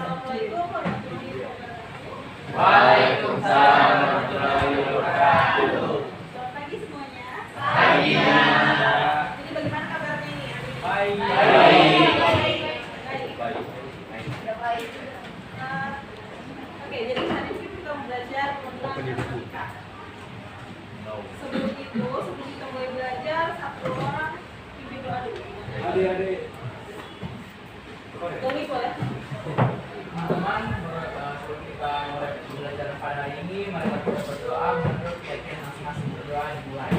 Assalamualaikum warahmatullahi wabarakatuh. Waalaikumsalam warahmatullahi wabarakatuh. Selamat pagi semuanya. Pagi. Jadi bagaimana kabarnya ini? Baik. Baik. Oke, jadi hari ini kita belajar tentang matematika. Sebelum kita mulai belajar, satu orang pimpin doa dulu. Adik-adik. Doni boleh. Teman-teman, sebelum kita mulai belajar pada hari ini, mari kita berdoa menurut keyakinan masing-masing. Berdoa dimulai.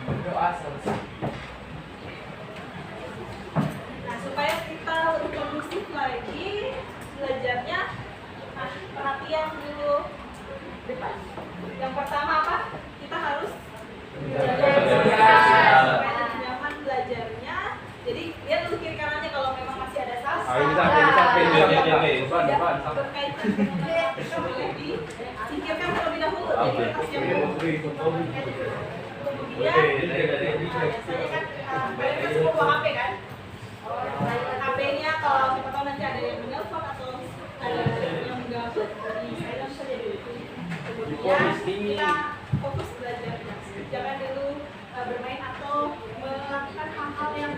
Berdoa selesai. Nah, supaya kita lebih kondusif lagi belajarnya, perhatian dulu depan. Yang pertama apa? Kita harus belajar supaya lebih nyaman belajarnya. Jadi lihat dulu kiri kanannya kalau memang masih ada sasa. Depan. Berkaitan dengan matematika boleh disingkirkan terlebih dahulu. Jadi kertas yang kemudian biasanya kan kalian kan semua bawa HP kan? HP-nya kalau siapa tahu nanti ada yang menelpon atau ada yang menggabut di silent saja dulu. Kemudian kita fokus belajar, jangan dulu bermain atau melakukan hal-hal yang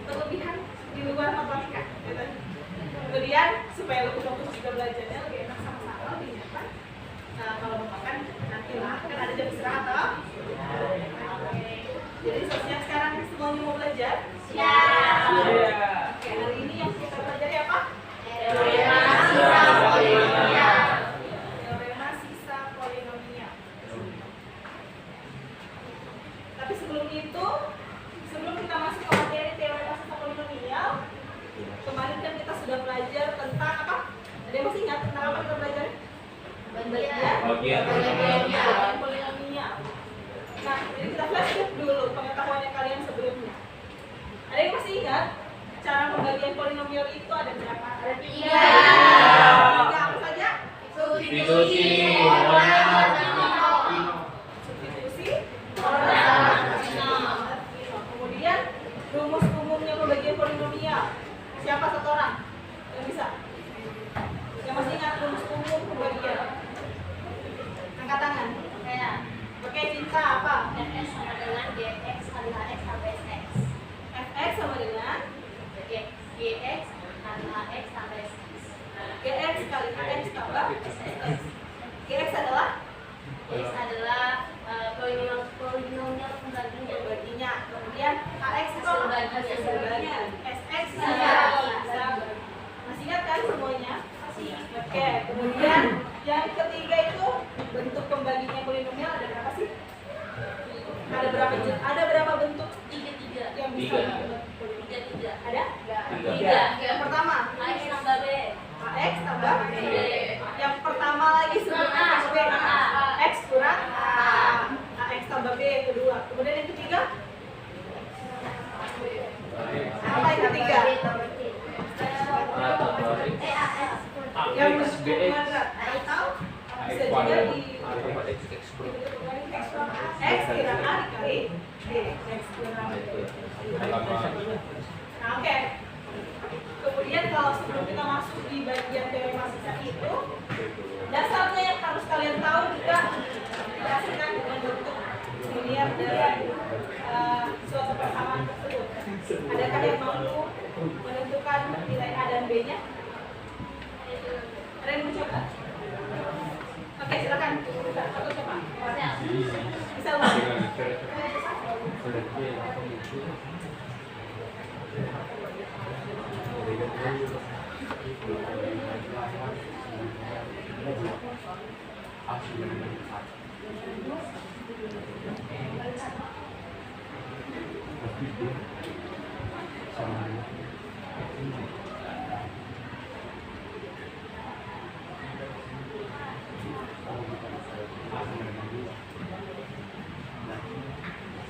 berlebihan di luar matematika. Gitu. Kemudian supaya lebih fokus juga belajarnya lebih enak sama-sama, lebih nyaman. Nah kalau mau makan nanti lah, kan ada jam istirahat toh. Jadi siap sekarang semuanya mau belajar? Siap. Oke, hari ini yang kita pelajari apa? Teorema sisa polinomial. Tapi sebelum itu, sebelum kita masuk ke materi teorema sisa polinomial, kemarin kan kita sudah belajar tentang apa? Ada yang masih ingat tentang apa kita belajar? Bagian polinomial. Nah, jadi kita flashback dulu pengetahuannya kalian sebelumnya. Ada yang masih ingat cara pembagian polinomial itu ada berapa? Ada 3. 3 apa saja? Substitusi, Substitusi, kemudian rumus umumnya pembagian polinomial. Siapa satu orang yang bisa? Yang masih ingat rumus umum pembagian? Angkat tangan. Oke, Cinta apa? Fx sama dengan gx kali hx tambah sx. Fx sama dengan Gx kali hx tambah sx. Gx kali Hx tambah Sx. Gx adalah Gx adalah polinomial pembaginya. kemudian Hx itu Hasil baginya. Sx Iya. masih ingat kan semuanya? Oke, kemudian yang ketiga itu bentuk pembaginya polinomial ada berapa sih? Ada berapa bentuk yang bisa dibuat polinomial? Ada? Tiga. Yang pertama Ax tambah b. Ax tambah B. Yang pertama lagi sebelum A. Ax B. X kurang A. Ax tambah B yang kedua. Kemudian yang ketiga? Apa yang ketiga? Yang bentuk kuadrat atau bisa juga di X kurang A dikali B. X kurang B. Nah, oke. Kemudian kalau sebelum kita masuk di bagian teorema sisa itu, dasarnya yang harus kalian tahu juga dihasilkan dengan bentuk linear dari suatu persamaan tersebut. Adakah yang mampu menentukan nilai A dan B-nya? Ada yang mencoba? Oke, silakan. Aku coba. Bisa ulang.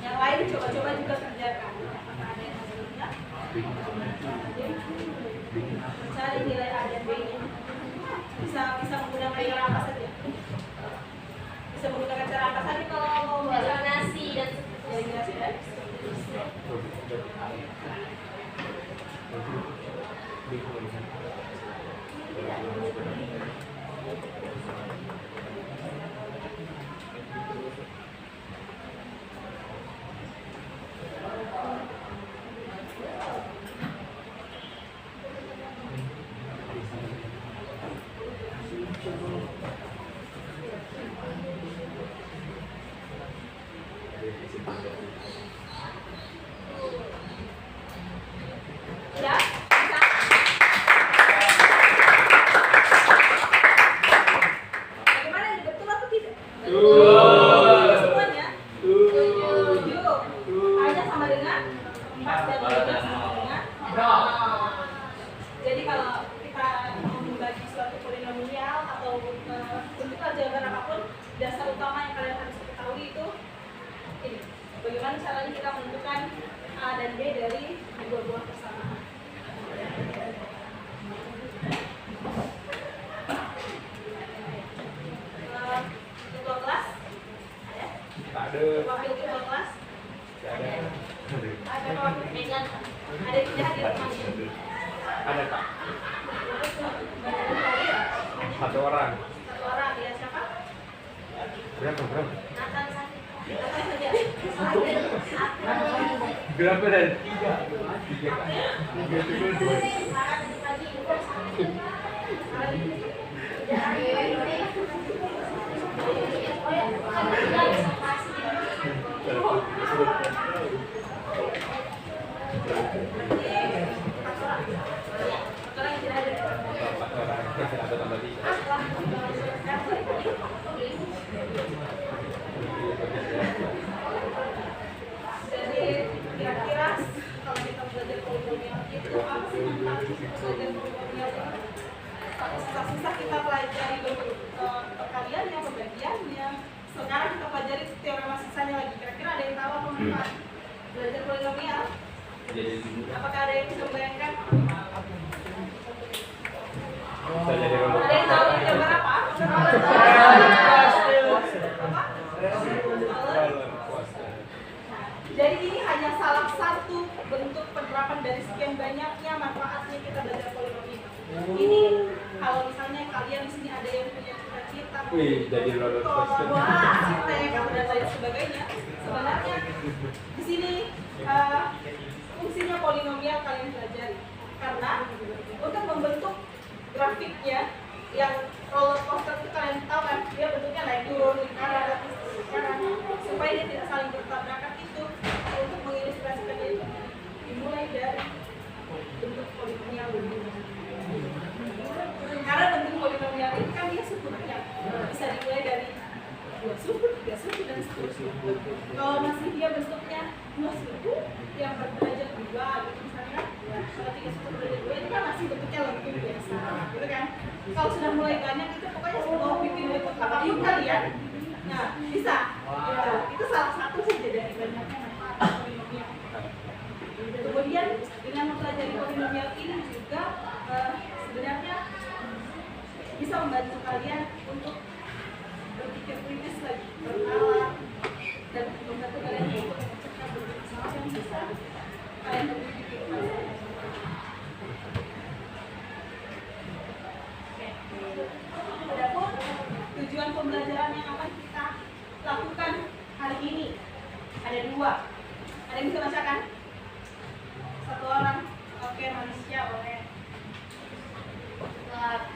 Yang lain coba-coba juga kerjakan. Apakah ada yang hasilnya? Mencari nilai A dan B-nya. Bisa menggunakan cara apa saja? Bisa menggunakan cara apa saja kalau mau Eliminasi dan eliminasi dan sama dengan 4 dan 5 sama dengan 0. Jadi kalau kita membagi suatu polinomial atau bentuk aljabar apapun, dasar utama yang kalian harus ketahui itu ini. Bagaimana caranya kita menentukan A dan B dari dua buah persamaan. Ketua kelas? Ada. Wakil ketua kelas? Ada. Ada wakil pegang? Ada yang tidak hadir temannya? Ada tak? Satu orang. Satu orang, ya siapa? Berapa? Nathan saja. Nathan saja. Berapa dari 3? 3 kan? 3 itu 2. Ada tambah 3. Jadi kira-kira kalau kita belajar polinomial itu apa sih manfaat belajar polinomial itu? Susah-susah kita pelajari bentuk perkaliannya, pembagiannya. Sekarang kita pelajari teorema sisanya lagi. Kira-kira ada yang tahu apa manfaat belajar polinomial? Apakah ada yang bisa membayangkan? Ada yang tahu jawaban apa? Jadi ini hanya salah satu bentuk penerapan dari sekian banyaknya manfaatnya kita belajar polinomial. Ini kalau misalnya kalian di sini ada yang punya cita-cita, jadi roller coaster. dan lain sebagainya, sebenarnya di sini fungsinya polinomial kalian pelajari. Karena untuk membentuk grafiknya yang roller coaster itu kalian tahu kan, dia bentuknya naik turun, lingkaran, supaya dia tidak saling bertabrakan itu. Untuk mengilustrasikannya itu dimulai dari bentuk polinomial dulu. Karena bentuk polinomial ini kan dia suku banyak, bisa dimulai dari 2 suku, 3 suku dan seterusnya. Kalau masih dia bentuknya 2 suku yang berderajat 2 gitu misalnya, kalau 3 suku berderajat 2 itu kan masih bentuknya lengkung biasa, gitu kan? Kalau sudah mulai banyak itu pokoknya mau bikin bentuk apapun kalian, nah bisa. Ya, itu salah satu saja dari banyaknya manfaat polinomial. Kemudian dengan mempelajari polinomial ini juga sebenarnya bisa membantu kalian untuk berpikir kritis lagi, bernalar, dan membantu kalian untuk menciptakan bentuk pesawat yang bisa kalian temui di kehidupan sehari-hari. Adapun tujuan pembelajaran yang akan kita lakukan hari ini ada 2. Ada yang bisa bacakan? 1 orang. Oke, manusia boleh.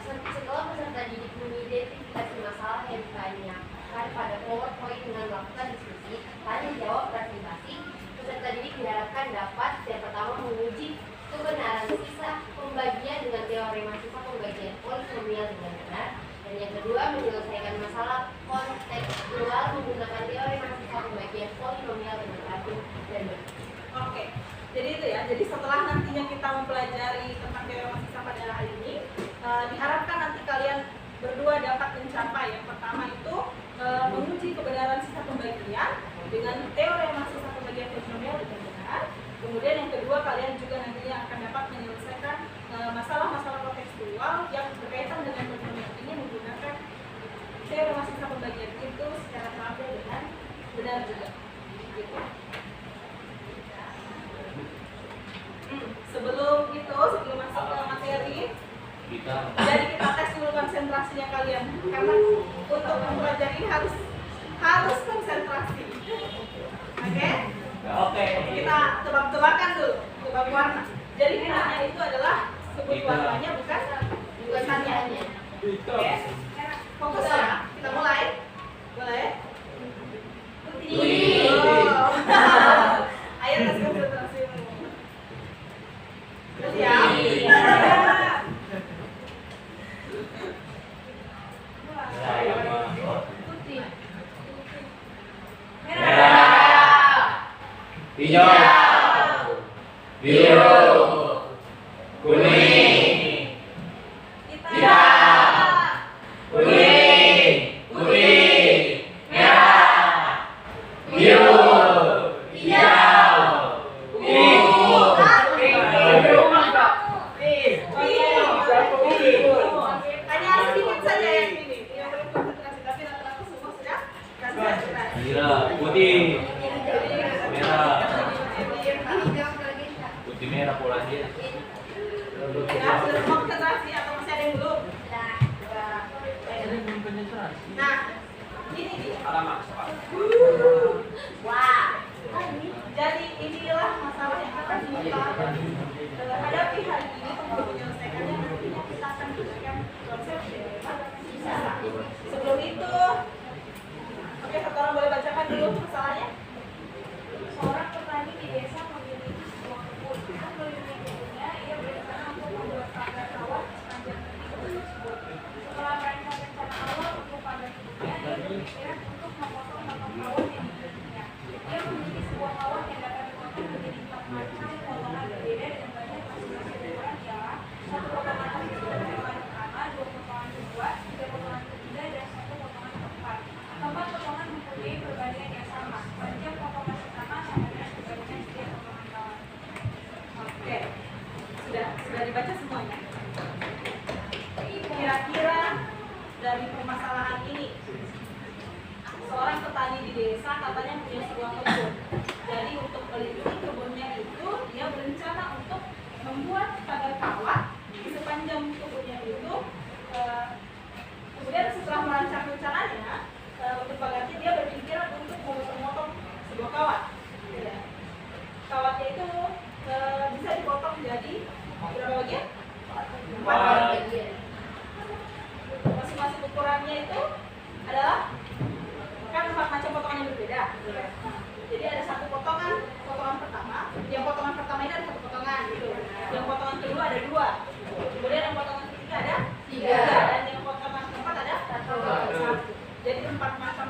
Setelah peserta didik mengidentifikasi masalah yang ditanyakan pada PowerPoint dengan melakukan diskusi, tanya jawab presentasi, peserta didik diharapkan dapat yang pertama menguji kebenaran sisa pembagian dengan teorema sisa pembagian polinomial dengan benar, dan yang kedua menyelesaikan masalah kontekstual menggunakan teorema sisa pembagian polinomial dengan rapi dan benar. Oke. Jadi itu ya. Jadi setelah nantinya kita mempelajari tentang teorema sisa pada hari ini, diharapkan nanti kalian berdua dapat mencapai yang pertama itu menguji kebenaran sisa pembagian dengan teorema sisa pembagian polinomial dengan benar. Kemudian yang kedua, kalian juga nantinya akan dapat menyelesaikan masalah-masalah kontekstual yang berkaitan dengan polinomial ini menggunakan teorema sisa pembagian itu secara terampil dengan benar juga. Gitu. Sebelum masuk ke materi, jadi kita tes dulu konsentrasinya kalian, karena untuk mempelajari ini harus konsentrasi. Oke? Kita tebak-tebakan dulu, tebak warna. Jadi warnanya itu adalah sebut warnanya bukan tulisannya. Oke? Fokus ya. Kita mulai. Boleh? Putih. Ayo tes konsentrasimu. Siap? Putih. Merah. hijau, biru, kuning, hitam, kuning, putih, merah, biru, hijau, ungu, Hanya sedikit saja yang ini, yang belum konsentrasi, tapi rata-rata semua sudah konsentrasi. putih, merah, putih merah Polandia. Ya, sudah semua konsentrasi atau masih ada yang belum? Nah, ini dia. Wah, jadi inilah masalah yang akan kita hadapi hari ini untuk menyelesaikannya. Nantinya kita akan berikan konsep sisa. Sebelum itu, oke, satu orang boleh bacakan dulu masalahnya. Seorang petani di desa memiliki sebuah kebun. Untuk melindungi kebunnya, ia berencana untuk membuat pagar kawat sepanjang kebun tersebut. Setelah merancang rencana awal untuk pagar kebunnya, ia berpikiran untuk memotong potong kawat yang dimilikinya. Ia memiliki sebuah kawat yang dapat dipotong menjadi 4 macam potongan berbeda dengan banyak masing-masing ukuran, ialah 1 potongan untuk potongan pertama, 2 potongan kedua, 3 potongan ketiga, dan 1 potongan keempat. Keempat potongan mempunyai perbandingan yang sama. Panjang potongan pertama sama dengan perbandingan setiap potongan kawat. Oke, sudah dibaca semuanya. Kira-kira dari permasalahan ini, seorang petani di desa katanya punya sebuah kebun. Jadi untuk melindungi kebunnya itu, dia berencana untuk membuat pagar kawat di sepanjang kebunnya itu. Kemudian setelah merancang rencananya untuk pagarnya, dia berpikiran untuk memotong sebuah kawat. Kawatnya itu bisa dipotong jadi berapa bagian? 4 bagian. Masing-masing ukurannya itu adalah kan 4 macam potongan yang berbeda. Jadi ada 1 potongan pertama. Yang potongan pertama ini ada 1 potongan gitu. Yang potongan kedua ada 2. Kemudian yang potongan ketiga ada 3. Dan yang potongan keempat ada 1. Jadi 4 macam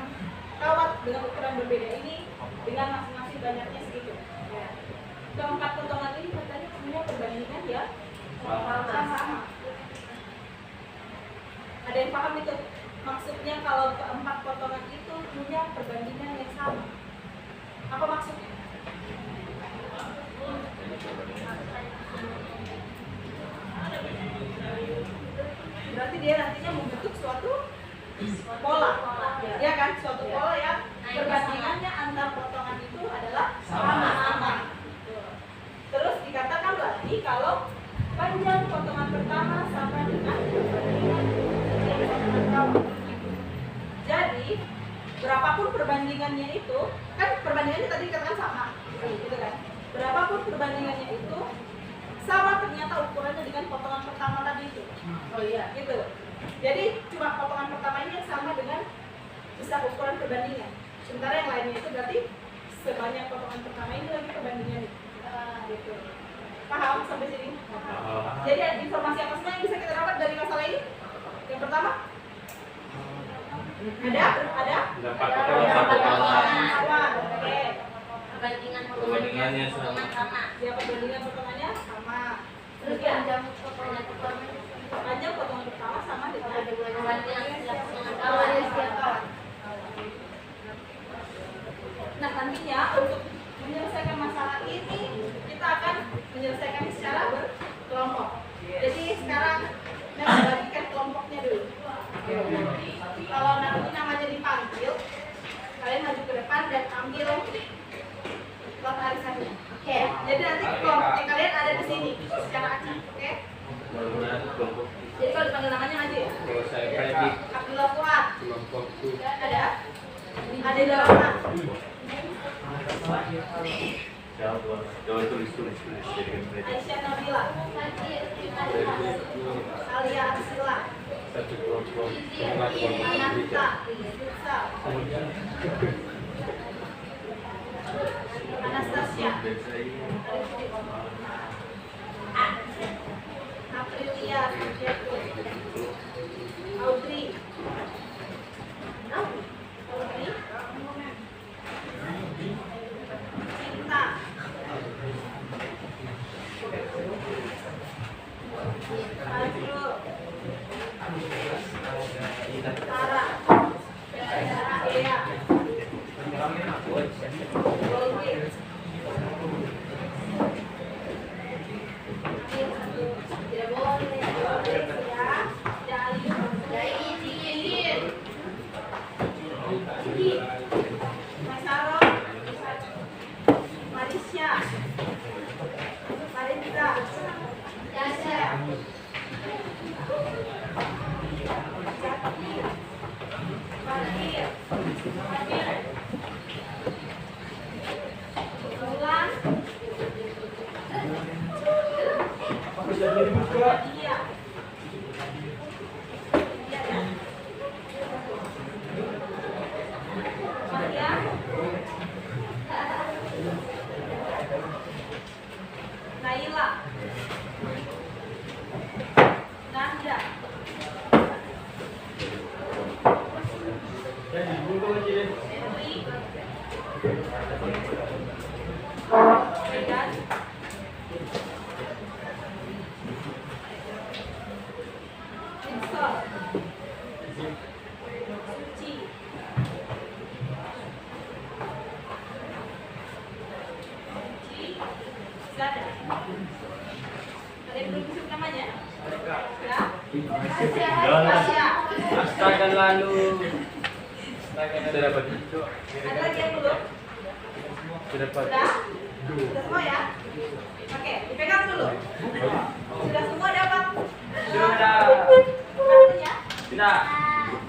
kawat dengan ukuran berbeda ini dengan masing-masing banyaknya segitu. Keempat potongan ini katanya punya perbandingan ya sama. Ada yang paham itu? Maksudnya kalau keempat potongan itu punya perbandingan yang sama. Apa maksudnya? Berarti dia nantinya membentuk suatu pola, ya kan? Suatu pola yang perbandingannya antar potongan itu adalah sama. Terus dikatakan lagi kalau panjang potongan pertama sama dengan perbandingan setiap potongan kawat. Jadi berapapun perbandingannya itu, kan perbandingannya tadi dikatakan sama, gitu kan? Berapapun perbandingannya itu sama ternyata ukurannya dengan potongan pertama tadi itu. Oh iya, gitu. Jadi cuma potongan pertama ini yang sama dengan besar ukuran perbandingan. Sementara yang lainnya itu berarti sebanyak potongan pertama ini lagi perbandingannya. Gitu. Paham sampai sini? Jadi informasi apa semua yang bisa kita dapat dari masalah ini? Yang pertama, ada potongan. Oke. Perbandingannya sama. Ya, perbandingan potongannya sama. Terus panjang potongan pertama Panjang potongan pertama sama dengan perbandingan setiap potongan kawat. Nah, nantinya untuk menyelesaikan masalah ini kita akan menyelesaikan secara berkelompok. Jadi sekarang saya bagikan kelompoknya dulu. Kalau nanti namanya dipanggil, kalian maju ke depan dan ambil lot arisannya. Oke. Jadi nanti kelompoknya kalian ada di sini secara acak. Oke. Jadi kalau dipanggil namanya maju ya. Kalau saya predik Abdullah Fuad. kelompokku Ada. Ada Rahman. Coba tulis jadi kan predik. Aisyah Nabila. Alia Arsila. Satu kelompok semangat kelompok Ananta. berita. Nusa. Anastasia. Aprilia. Audrey. Cinta. Apa sudah dibuka? Iya. Maria. Naila. Nanda. Jadi dulu aja deh. Henry. Medan. Vincent. Suci. Suci. Zada. Ada yang belum disebut namanya? Ya? Tasya. Astaga lalu. Sudah dapat. Ada lagi yang belum? Sudah dapat. Sudah? Sudah semua ya? Oke, dipegang dulu. Sudah semua dapat? Sudah. Kartunya? Sudah.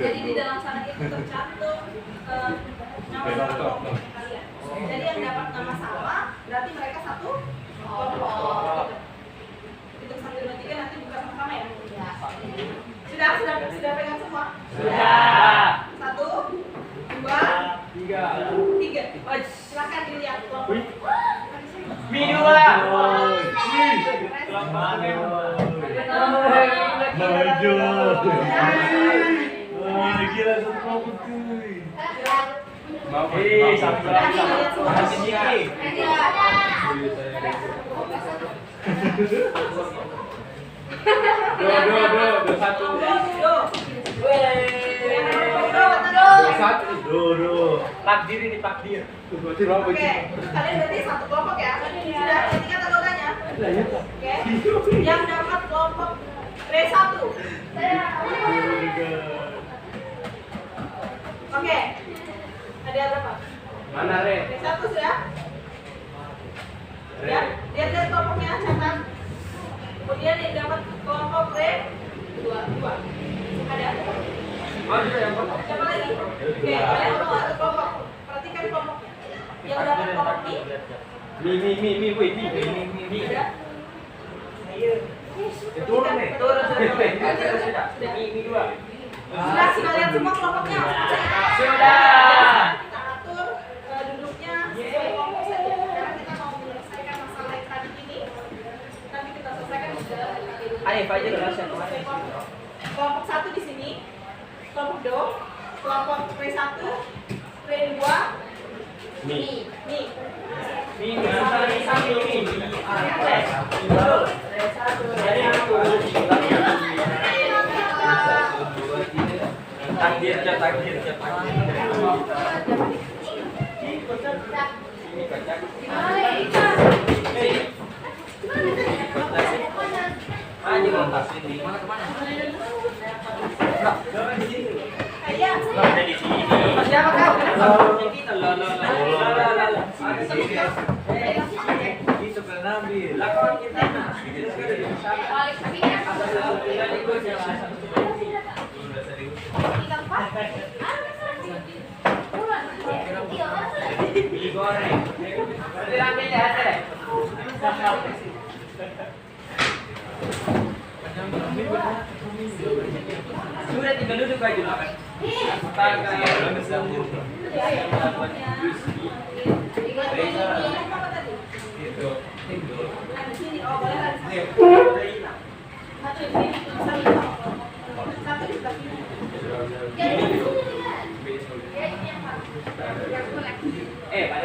Jadi di dalam sana itu tercantum nama-nama kelompok kalian. Jadi yang dapat nama sama berarti mereka satu kelompok. Hitung 1, 2, 3 nanti buka sama-sama ya? Sudah pegang semua? Sudah. 1, 2, 3. Silakan dilihat kelompok. Midua. Gila semua betul. Sampai dua, satu. Takdir ini takdir. Berarti berapa? Oke, kalian berarti satu kelompok ya? Sudah ingat anggotanya? Oke. Yang dapat kelompok R1. Oke. Ada berapa? Mana Re? R1 sudah? Ya, lihat kelompoknya, catat. Kemudian yang dapat kelompok R2. Ada? Siapa lagi? Oke, kalian mau satu kelompok. Perhatikan kelompoknya. Yang dapat kelompok ini ada? Turun nih. Turun sudah. Sudah lihat semua kelompoknya? Sudah. Kita atur duduknya sesuai kelompok saja. Karena kita mau menyelesaikan masalah yang tadi ini. Nanti kita selesaikan sudah. Ayo, Fajar, Jadi, kelompok 1 di sini. Kelompok Do. Kelompok R1. R2. Nih. Siapa kau? Sudah tinggal duduk aja lah kan. Pada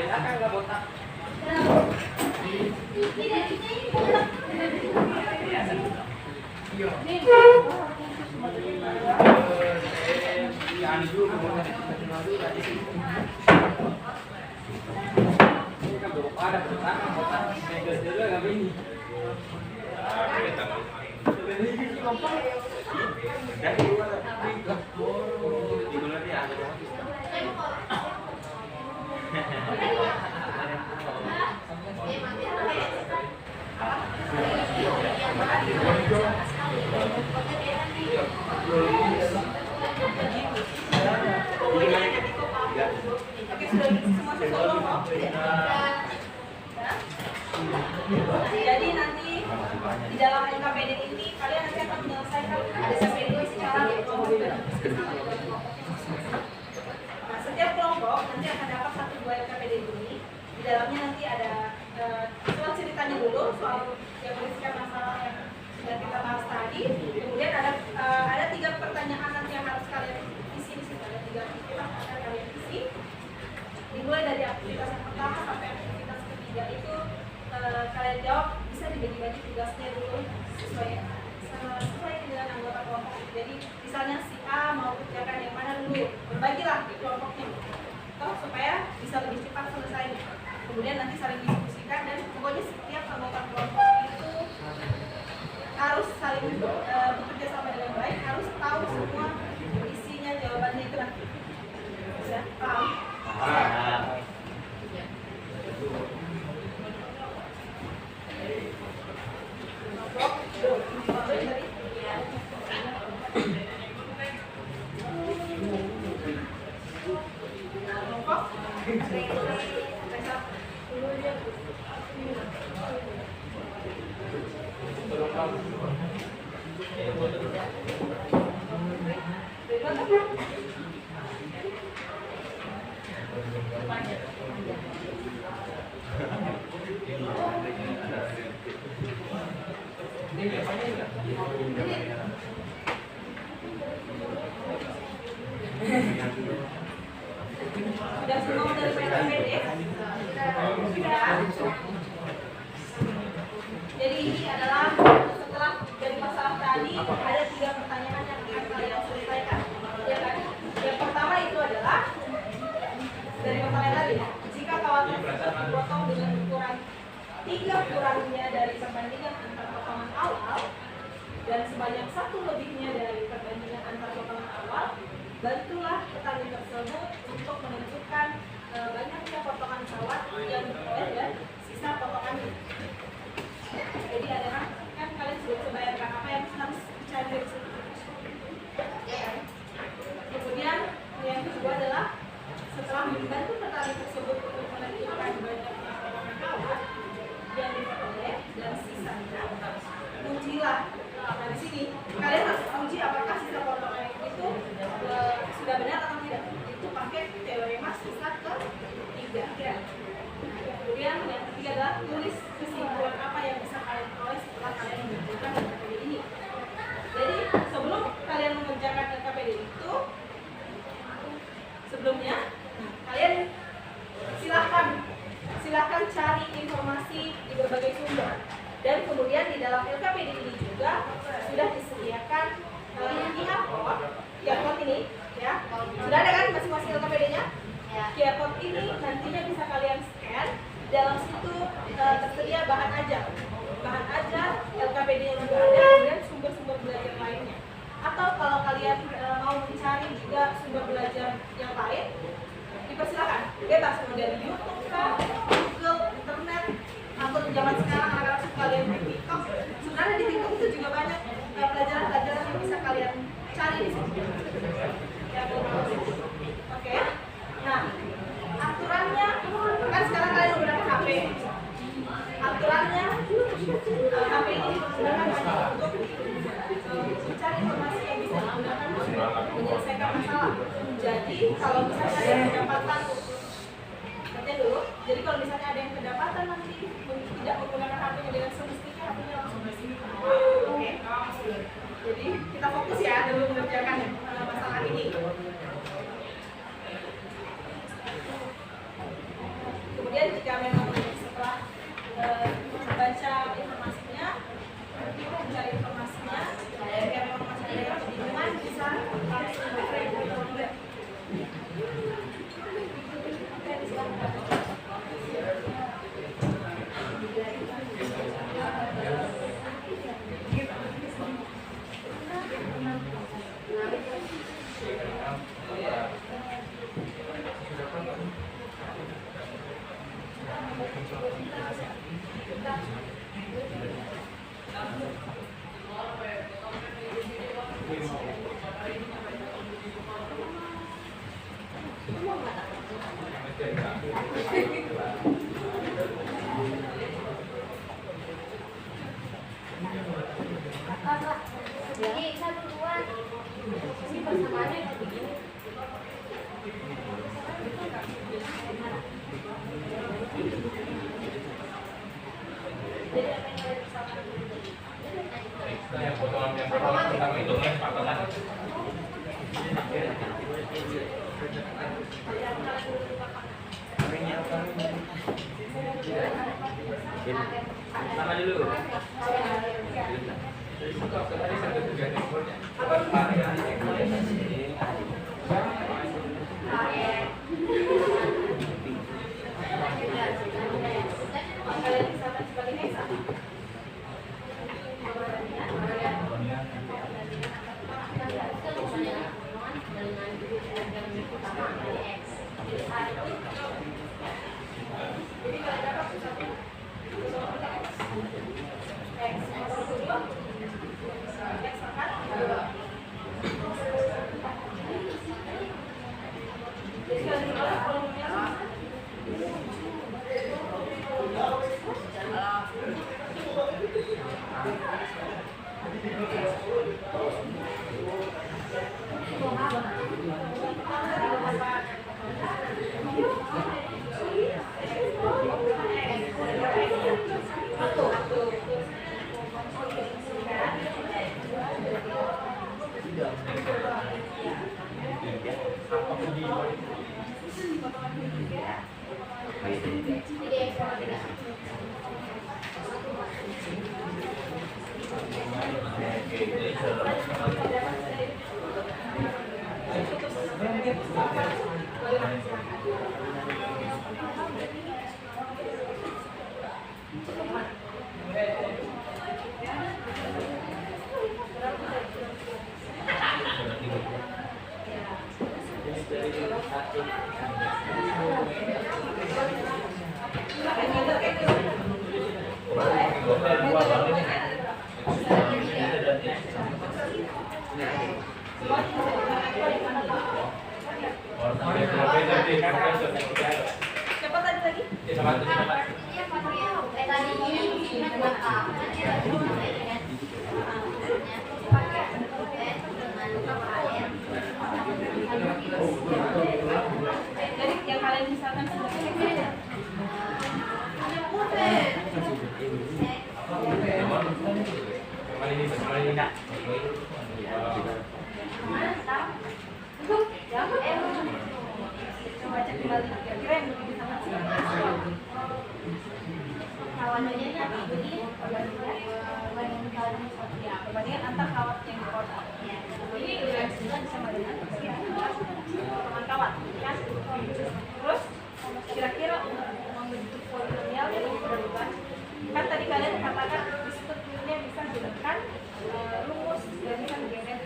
belakang nggak botak. Nah, jadi nanti di dalam LKPD ini kalian nanti akan menyelesaikan ada SPD secara kelompok dan nah, setiap kelompok nanti akan dapat 1-2 LKPD ini. Di dalamnya nanti ada soal ceritanya dulu soal yang berisikan masalah yang sudah kita bahas tadi. Kemudian ada 3 pertanyaan nanti yang harus kalian isi di situ. Ada 3 aktivitas yang akan kalian isi. Dimulai dari aktivitas yang pertama sampai aktivitas ketiga itu kalian jawab bisa dibagi-bagi tugasnya dulu sesuai dengan anggota kelompok. Jadi misalnya si A mau kerjakan yang mana dulu, berbagilah di kelompoknya. Toh supaya bisa lebih cepat selesai. Kemudian nanti saling diskusikan dan pokoknya setiap anggota kelompok itu harus saling bekerja sama dengan baik, harus tahu semua isinya jawabannya itu nanti. Sudah paham? Sudah semua dari PKPD? Sudah. Jadi ini adalah setelah dari masalah tadi ada 3 pertanyaan yang akan kalian selesaikan. Ya kan? Yang pertama itu adalah dari masalah tadi. Jika kawasan tersebut dipotong dengan ukuran 3 kurangnya dari perbandingan antar potongan awal dan sebanyak 1 lebihnya dari perbandingan antar potongan awal, bantulah petani tersebut untuk menentukan banyaknya potongan sawat yang diperoleh dan sisa potongannya. Jadi ada kan kalian sudah bisa bayangkan apa yang harus dicari dari situ. Kemudian yang kedua adalah setelah membantu petani tersebut untuk menentukan banyaknya potongan sawat yang diperoleh dan sisanya, ujilah. Nah di sini kalian harus uji apakah sisa potongan itu sudah benar atau tidak. Itu pakai teorema sisa ke-3. Kemudian yang ketiga adalah tulis kesimpulan apa yang bisa kalian peroleh setelah kalian mengerjakan LKPD ini. Jadi sebelum kalian mengerjakan LKPD itu, sebelumnya kalian silahkan cari informasi di berbagai sumber. Dan kemudian di dalam LKPD ini juga sudah disediakan QR code ini, ya. Sudah ada kan masing-masing LKPD-nya? QR code ini nantinya bisa kalian scan. Dalam situ tersedia bahan ajar LKPD-nya juga ada, kemudian sumber-sumber belajar lainnya. Atau kalau kalian mau mencari juga sumber belajar yang lain, dipersilakan, bebas mau dari YouTube kah, Google, internet, atau di zaman sekarang anak-anak suka lihat di TikTok. Sebenarnya di TikTok itu juga banyak pelajaran-pelajaran yang bisa kalian cari di situ. Ya, oke. Nah, aturannya kan sekarang kalian menggunakan HP. Aturannya HP ini digunakan hanya untuk mencari informasi yang bisa digunakan untuk menyelesaikan masalah. Jadi kalau misalnya ada yang kedapatan, dulu. Jadi kalau misalnya ada yang kedapatan nanti tidak menggunakan HP-nya dengan semestinya, HP-nya langsung disimpan. Oke. Jadi kita fokus ya dulu mengerjakan masalah ini. Kemudian jika memang setelah membaca informasinya, mencari informasinya, jika memang masih ada yang kebingungan bisa langsung bertanya. Jadi apa yang kalian misalkan? Yang potongan pertama itu kan potongan. Sama dulu. Kalian misalkan sebagai Nesa. Jadi kalau dapat sesuatu, X akan dua. Jadi kalau dibalik volumenya sama. Siapa tadi lagi? Jadi yang kalian misalkan sebagai coba cek kembali kira-kira yang lebih sama perbandingan antar kawat yang di kotak. Ini juga sama dengan potongan kawat, kan? Terus kira-kira untuk membentuk polinomial yang berubah, kan tadi kalian katakan di strukturnya bisa ditekan rumus dan bisa menggeser,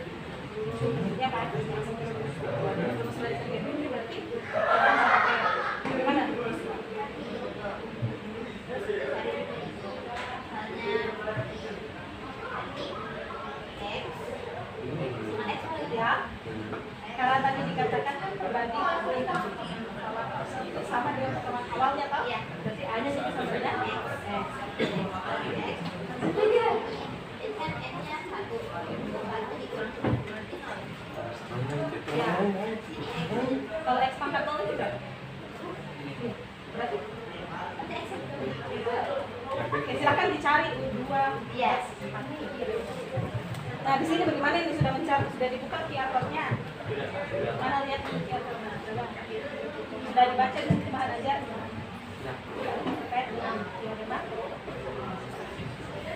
ya kan? Rumus dari menggeser ini berarti bagaimana? Ya, karena tadi dikatakan kan perbandingan itu sama dengan pertemuan awalnya, toh? Berarti A-nya juga sama dengan X. Ya. Kalau X pangkat 0 juga? Berarti? Oke, silakan dicari dua. Yes. Nah, di sini bagaimana ini sudah mencari, sudah dibuka kiatornya? Mana lihat kiatornya? Sudah dibaca di sini bahan ajar? Terkait dengan teorema?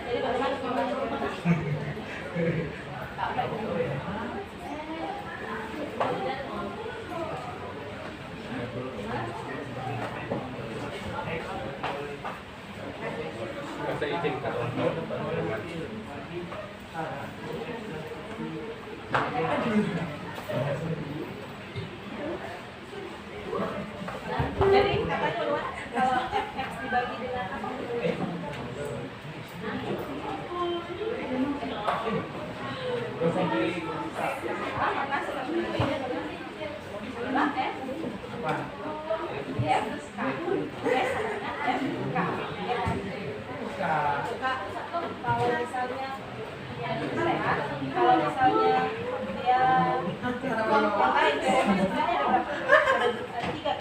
Jadi bagaimana teorema? Saya izin kalau Jadi katanya keluar kalau X dibagi dengan apa? Maka selanjutnya ini adalah 5 F S K S F K. Kalau misalnya sehat, kalau misalnya dia yang lain sebenarnya ada berapa? Ada 3.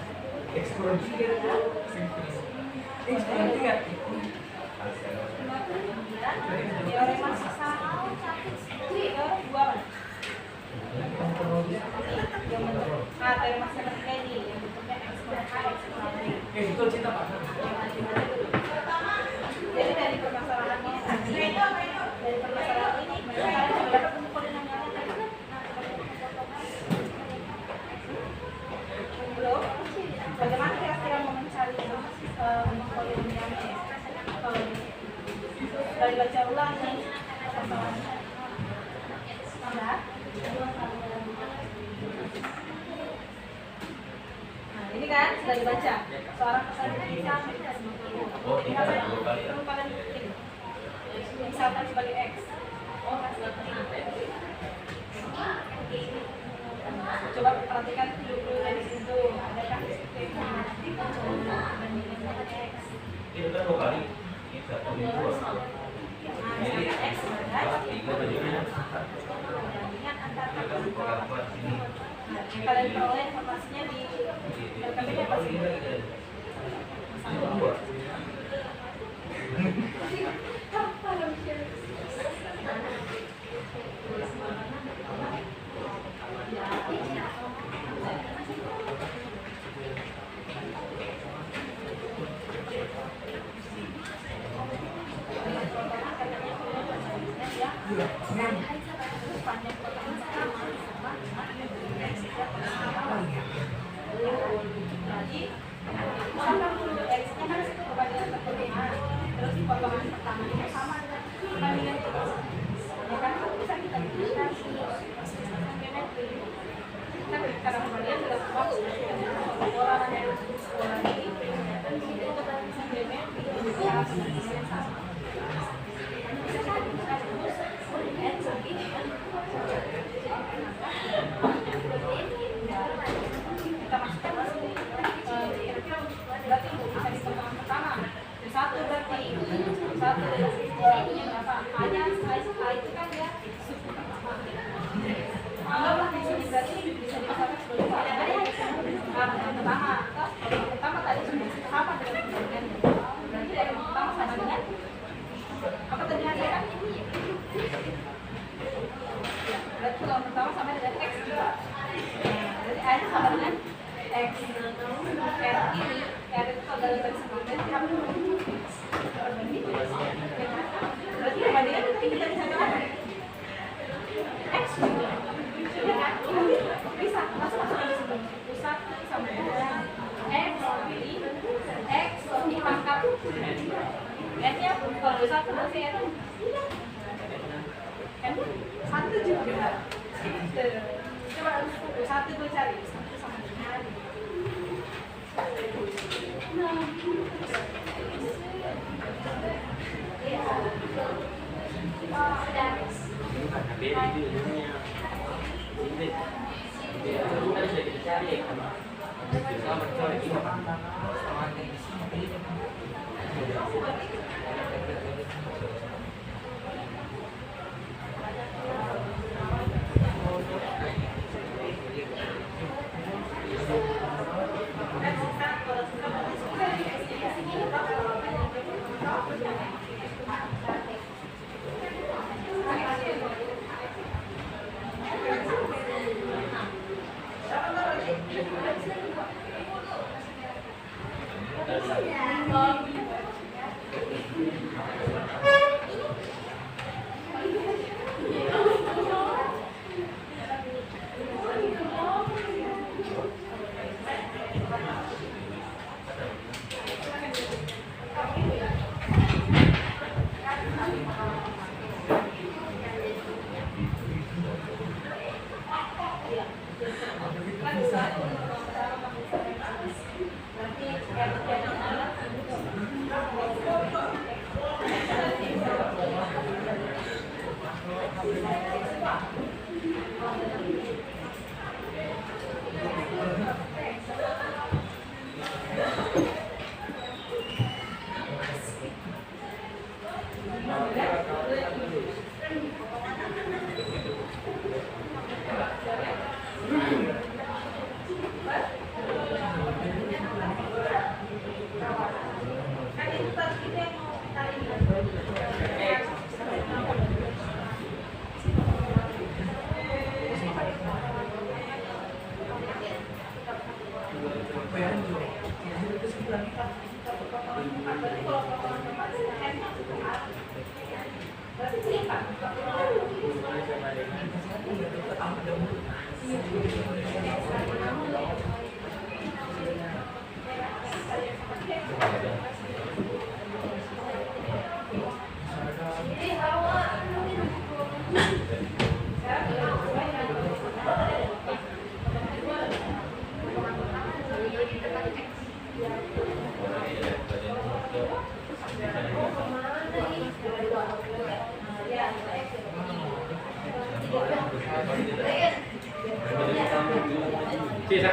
Coba dibaca ulang nih. Tambah. Nah, ini kan sudah dibaca. Seorang peserta bisa Oh, tiga dua kali ya. merupakan ini. Misalkan sebagai X. Coba perhatikan dulu dari situ. Adakah Itu kan dua kali. Ini satu ini dua. Jadi X kan? tiga tujuhnya. Perbandingan antar Kita buat sini. kalian peroleh informasinya di RKPD apa sih? Dua. Terus potongan pertamanya sama dengan perbandingan itu. Ya kan bisa kita gunakan karena perbandingan sudah kuat pola dan pola ini itu kan bisa sama. Bisa kita gunakan terus n segini. Kita masukkan kira-kira berarti bisa di potongan pertama. Satu berarti satu ini berapa? Hanya A itu kan ya suku pertama. Anggaplah di sini berarti bisa dikatakan sebagai pertama. Pertama tadi sudah sama dengan perbandingan. Berarti dari pertama sama dengan apa tadi hasilnya? Berarti kalau pertama sama dengan X juga. Berarti A nya sama dengan X. R ini R itu adalah dari sebelumnya berarti perbandingan nanti kita bisa bilang X ya kan? Bisa masuk di sebelum pusat sama dengan X X dipangkat N nya kalau pusat berarti N kan satu juga coba satu gue cari satu sama dengan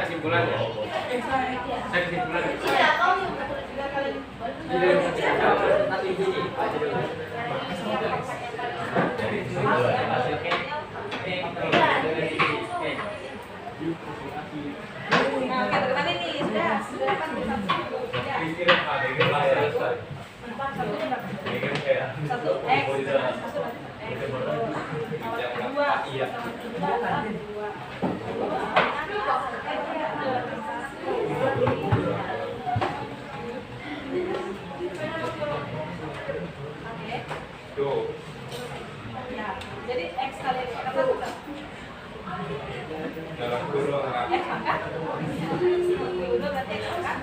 kesimpulan ya. Saya kesimpulan. Iya, kau yang Sudah kalian Nanti ini aja dulu. Dari sini dulu ada hasil. Nah, oke, bagaimana nih? Sudah dapat satu. Ya. Pikiran ada yang selesai. Empat, satunya berapa? Pikiran kayak Satu X, oh, satu tidak. X. Jangan Dua, iya. Tuh. Ya, jadi X kali satu berapa? Dalam kurung X angka? Dua berarti X angka?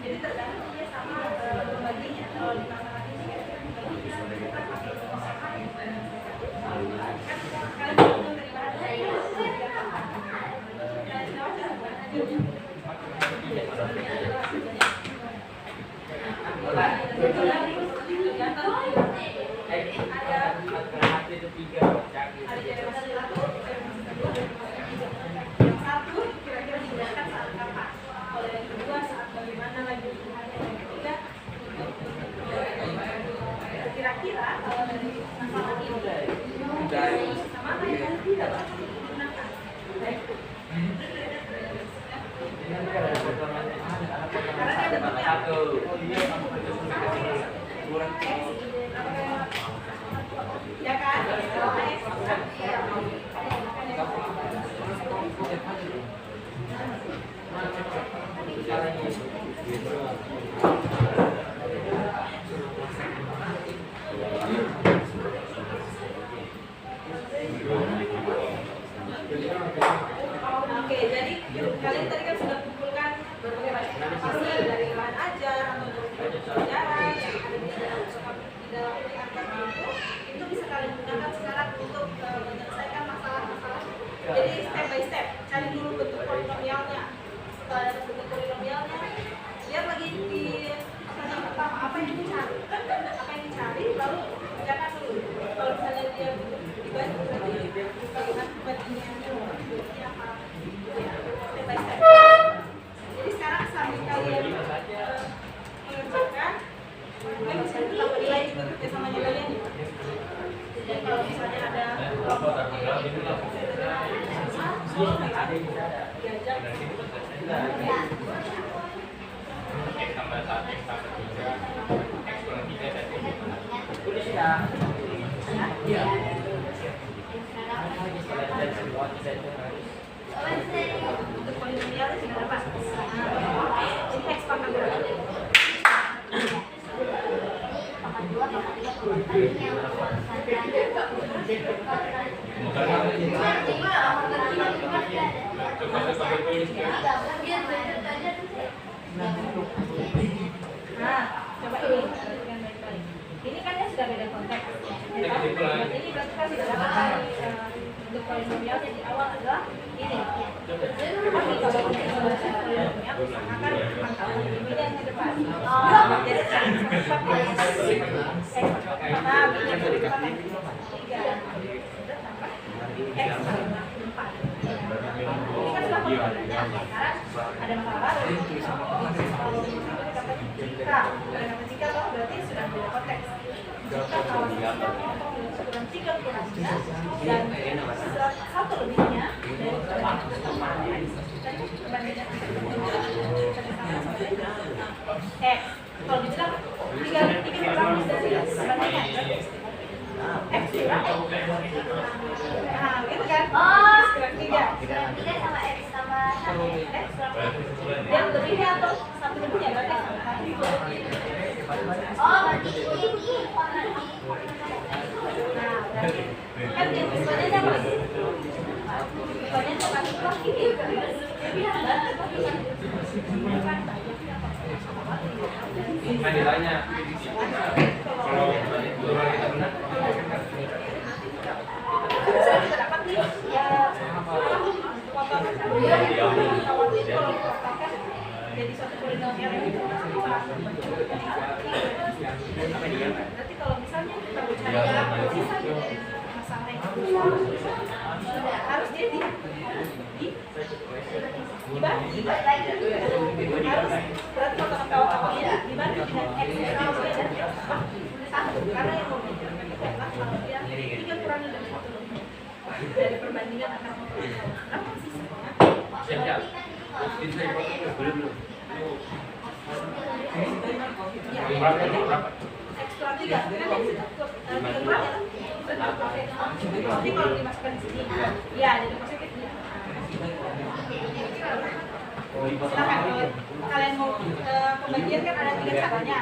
Jadi tergantung dia sama pembaginya. Kalau di yang satu kira-kira digunakan saat kapan? Kalau yang kedua saat bagaimana lagi? Yang ketiga kira-kira kalau dari masalah ini sama yang tidak digunakan. Karena dia ada banyak. Ya kan? Oke, jadi kalian tadi kan sudah kumpulkan berbagai macam informasi dari bahan ajar atau dari pelajaran yang ada di dalam aplikasi itu bisa kalian gunakan sekarang untuk menyelesaikan masalah-masalah. Jadi step by step, cari dulu bentuk polinomialnya. Setelah ada bentuk polinomialnya, lihat lagi di pertanyaan pertama apa yang dicari, lalu kerjakan dulu. Kalau misalnya dia dibagi, berarti bagaimana baginya apa? Step by step. Jadi sekarang sambil kalian mengerjakan, kalian bisa tetap nilai juga kerjasamanya kalian. Jadi kalau misalnya ada kelompok diajak tambah 1, tambah 3, X kurang 3 dan Udah sudah. Iya. untuk polinomial sudah dapat. Jadi X pangkat berapa? Nah, coba ini perhatikan baik-baik. Ini kan dia sudah beda konteks. Tapi Berarti ini berarti kan sudah dapat untuk polinomial yang di awal adalah ini. Tapi kalau untuk polinomial akan mantap ini yang ke depan. Jadi nah, ini kan sudah pembelajaran sekarang ada masalah baru. Kalau misalnya kata jika, kalau berarti sudah beda konteks. Jika kalau misalnya ukuran 3 kurang 3 dan satu lebihnya dari perbandingan X. Kalau dibilang 3 kurang dari perbandingan X kurang nah gitu kan? Oh, Kurang 3 3 sama X sama 1. X yang lebihnya atau satu lebihnya berarti sama. Oh, berarti ini warna ini. Nah, berarti kan yang visualnya apa? Visualnya coklat kurang ini. Kan ditanya kalau dua kita benar Kita dapat nih ya potong kalau dipotongkan jadi suatu polinomial yang berarti kalau misalnya kita bicara sisa masalah yang harus dia dibagi harus berarti potongan kawan-kawan ini dibagi dengan X yang beda satu karena yang mau adalah kalau dia 3 kurangi dari 1 lebih dari perbandingan akan memperoleh berapa sisanya siap belum berapa X kurang 3 kan yang cukup nanti kalau dimasukkan di sini ya jadi positif silakan kalian mau pembagian kan ada 3 caranya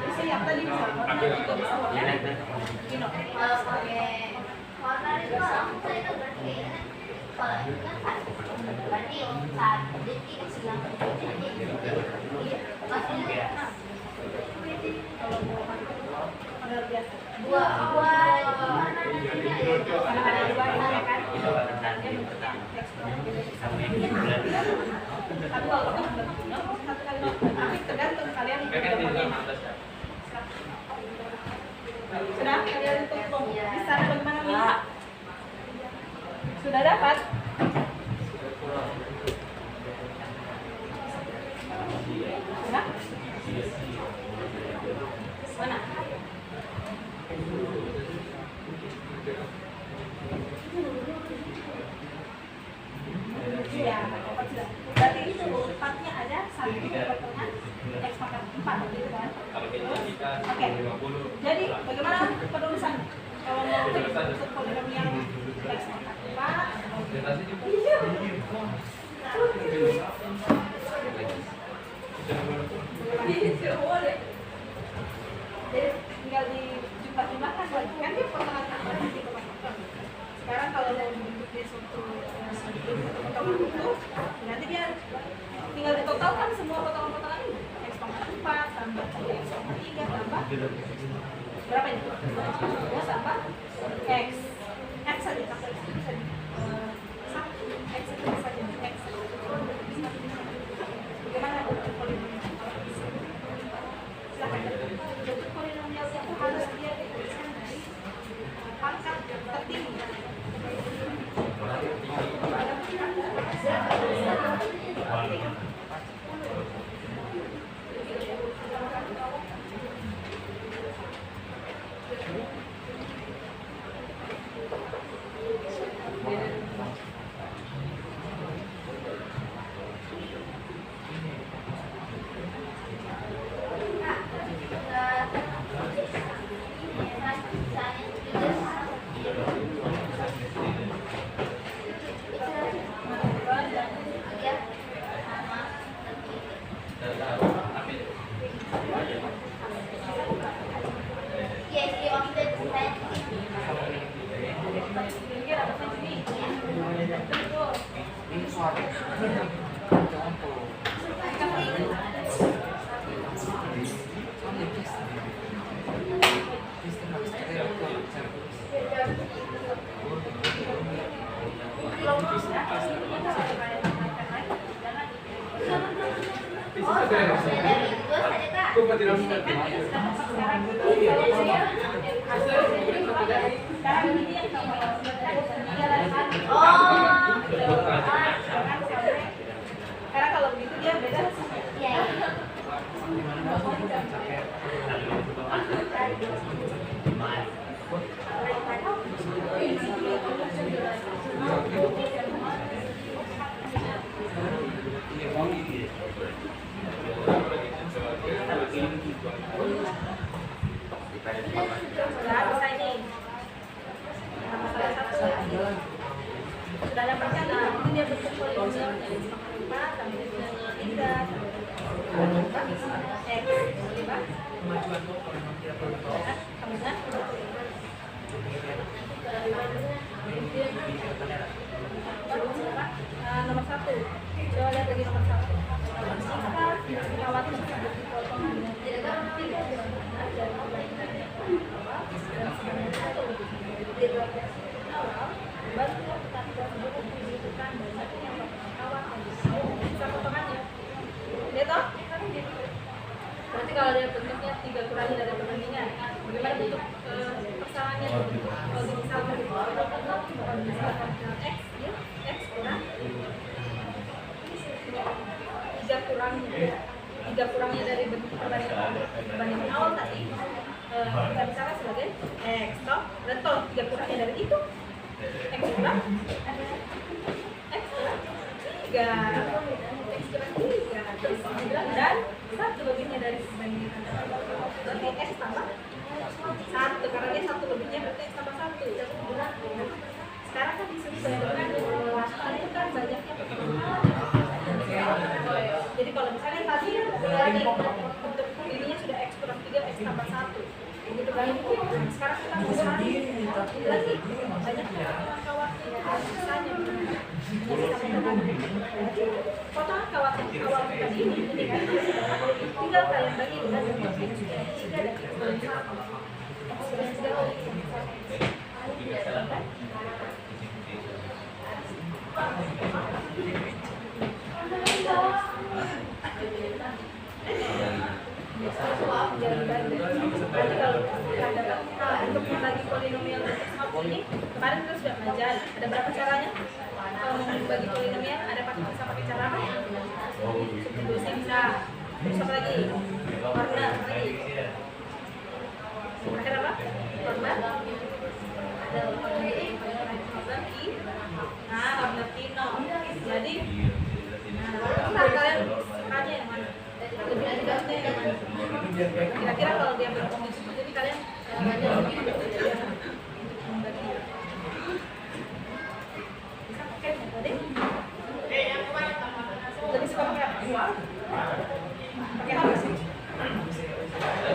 bisa yang tadi bisa juga bisa warna Gino Kalau pakai warna itu aku itu berarti kalau itu kan satu berarti satu jadi bilang maksudnya kalau mau model biasa dua warna ada 2 ya kan dia bentuknya X tapi kalau itu bentuknya satu kali tapi tergantung kalian sudah kalian hitung di sana bagaimana nih sudah dapat sudah mana ya berarti itu 4-nya ada 1 potongan X pangkat 4 gitu kan oke jadi bagaimana penulisan kalau mau untuk polinomial X pangkat 4 jadi tinggal dijumlah-jumlahkan kan dia potongan tambahan di potongan sekarang kalau mau membentuk dia suatu potongan itu nanti dia tinggal ditotalkan semua potongan-potongan ini X pangkat 4 tambah X pangkat 3 tambah berapa ini? 2 tambah X X saja tambah X saja X itu bisa jadi X bagaimana bentuk polinomial silahkan bentuk polinomial itu harus dia dituliskan dari pangkat tertinggi dari 2 saja Kak. Sekarang ini yang kamu Oh. karena kalau begitu dia beda. Iya. Sudah bisa ini. Salah satu. Sudah ada percaya, itu dia bentuk polinomial dari 4 sampai dengan 3 X 5. Kemajuan tuh kalau memang tidak perlu tahu. Kemudian nomor 1. Coba lihat lagi nomor 1. Jika kawat tersebut dipotong dengan tidak 3 benar dan kebaikan yang awal dan sebenarnya 1 di 12 awal baru kita tidak sebut dibutuhkan banyak yang kawat bisa potongannya. Lihat toh? Berarti kalau dia bentuknya 3 kurangi dari perbandingan, bagaimana bentuk persamaannya? Kalau misalkan X, ya, X kurang 3 kurangnya dari bentuk perbandingan awal tadi, kita bicara sebagai X, toh? Dan toh 3 kurangnya dari itu, X kurang 3. X kurang 3 dan 1 lebihnya dari perbandingan berarti X tambah 1 karena dia 1 lebihnya berarti X tambah 1. Sekarang kan disuruh bayangkan itu kan banyaknya pertemuan. Jadi kalau misalnya tadi bentuk ininya sudah X kurang 3 X tambah 1 begitu kan. Sekarang kita mau cari lagi banyaknya kawatnya sisanya potongan kawat tadi ini kan tinggal kalian bagi dengan bentuk X sudah 3 dan X kurang 1 X sudah 3 kali Berarti kalau untuk membagi polinomial seperti ini, kemarin kita sudah belajar ada berapa caranya? Kalau mau membagi polinomial ada pakai cara apa? Substitusi bisa. Terus apa lagi? Warna lagi. Pakai apa? Warna. Ada warna I. Nah, warna Tino. Jadi, nah, kalian sukanya yang mana? Lebih dapatnya yang mana? Kira-kira kalau dia berfungsi seperti ini kalian belajar begini membagi. Bisa pakai metode? Lebih suka pakai apa? Pakai apa sih?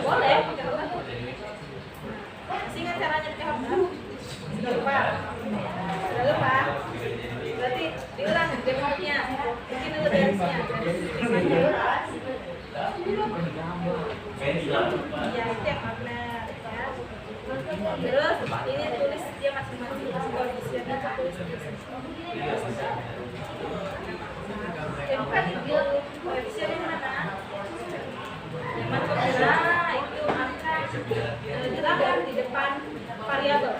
Boleh pakai apa? Masih ingat caranya pakai apa? Sudah lupa? Sudah lupa? Berarti diulang demonya. Mungkin dulu garisnya. Iya, itu yang magnet ya. Terus ini tulis dia masing-masing koefisiennya tulis. Bukan itu koefisiennya mana? Yang mana? Nah, itu angka dilakukan di depan variabel.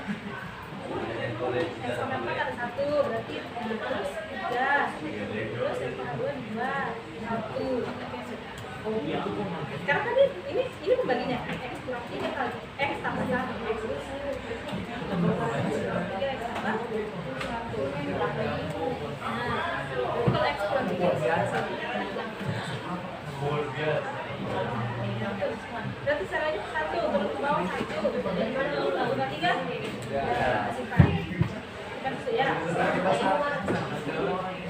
Yang sama 4 ada 1, berarti terus 3, terus yang sama 2, 1. Sekarang tadi ini pembaginya X kurang 3 kali X tambah 1 X plus 1. X tambah 1. Nah, kalau X kurang 3 berarti caranya 1 turun ke bawah 1. Dari mana dulu lakukan 3? Simpan itu ya.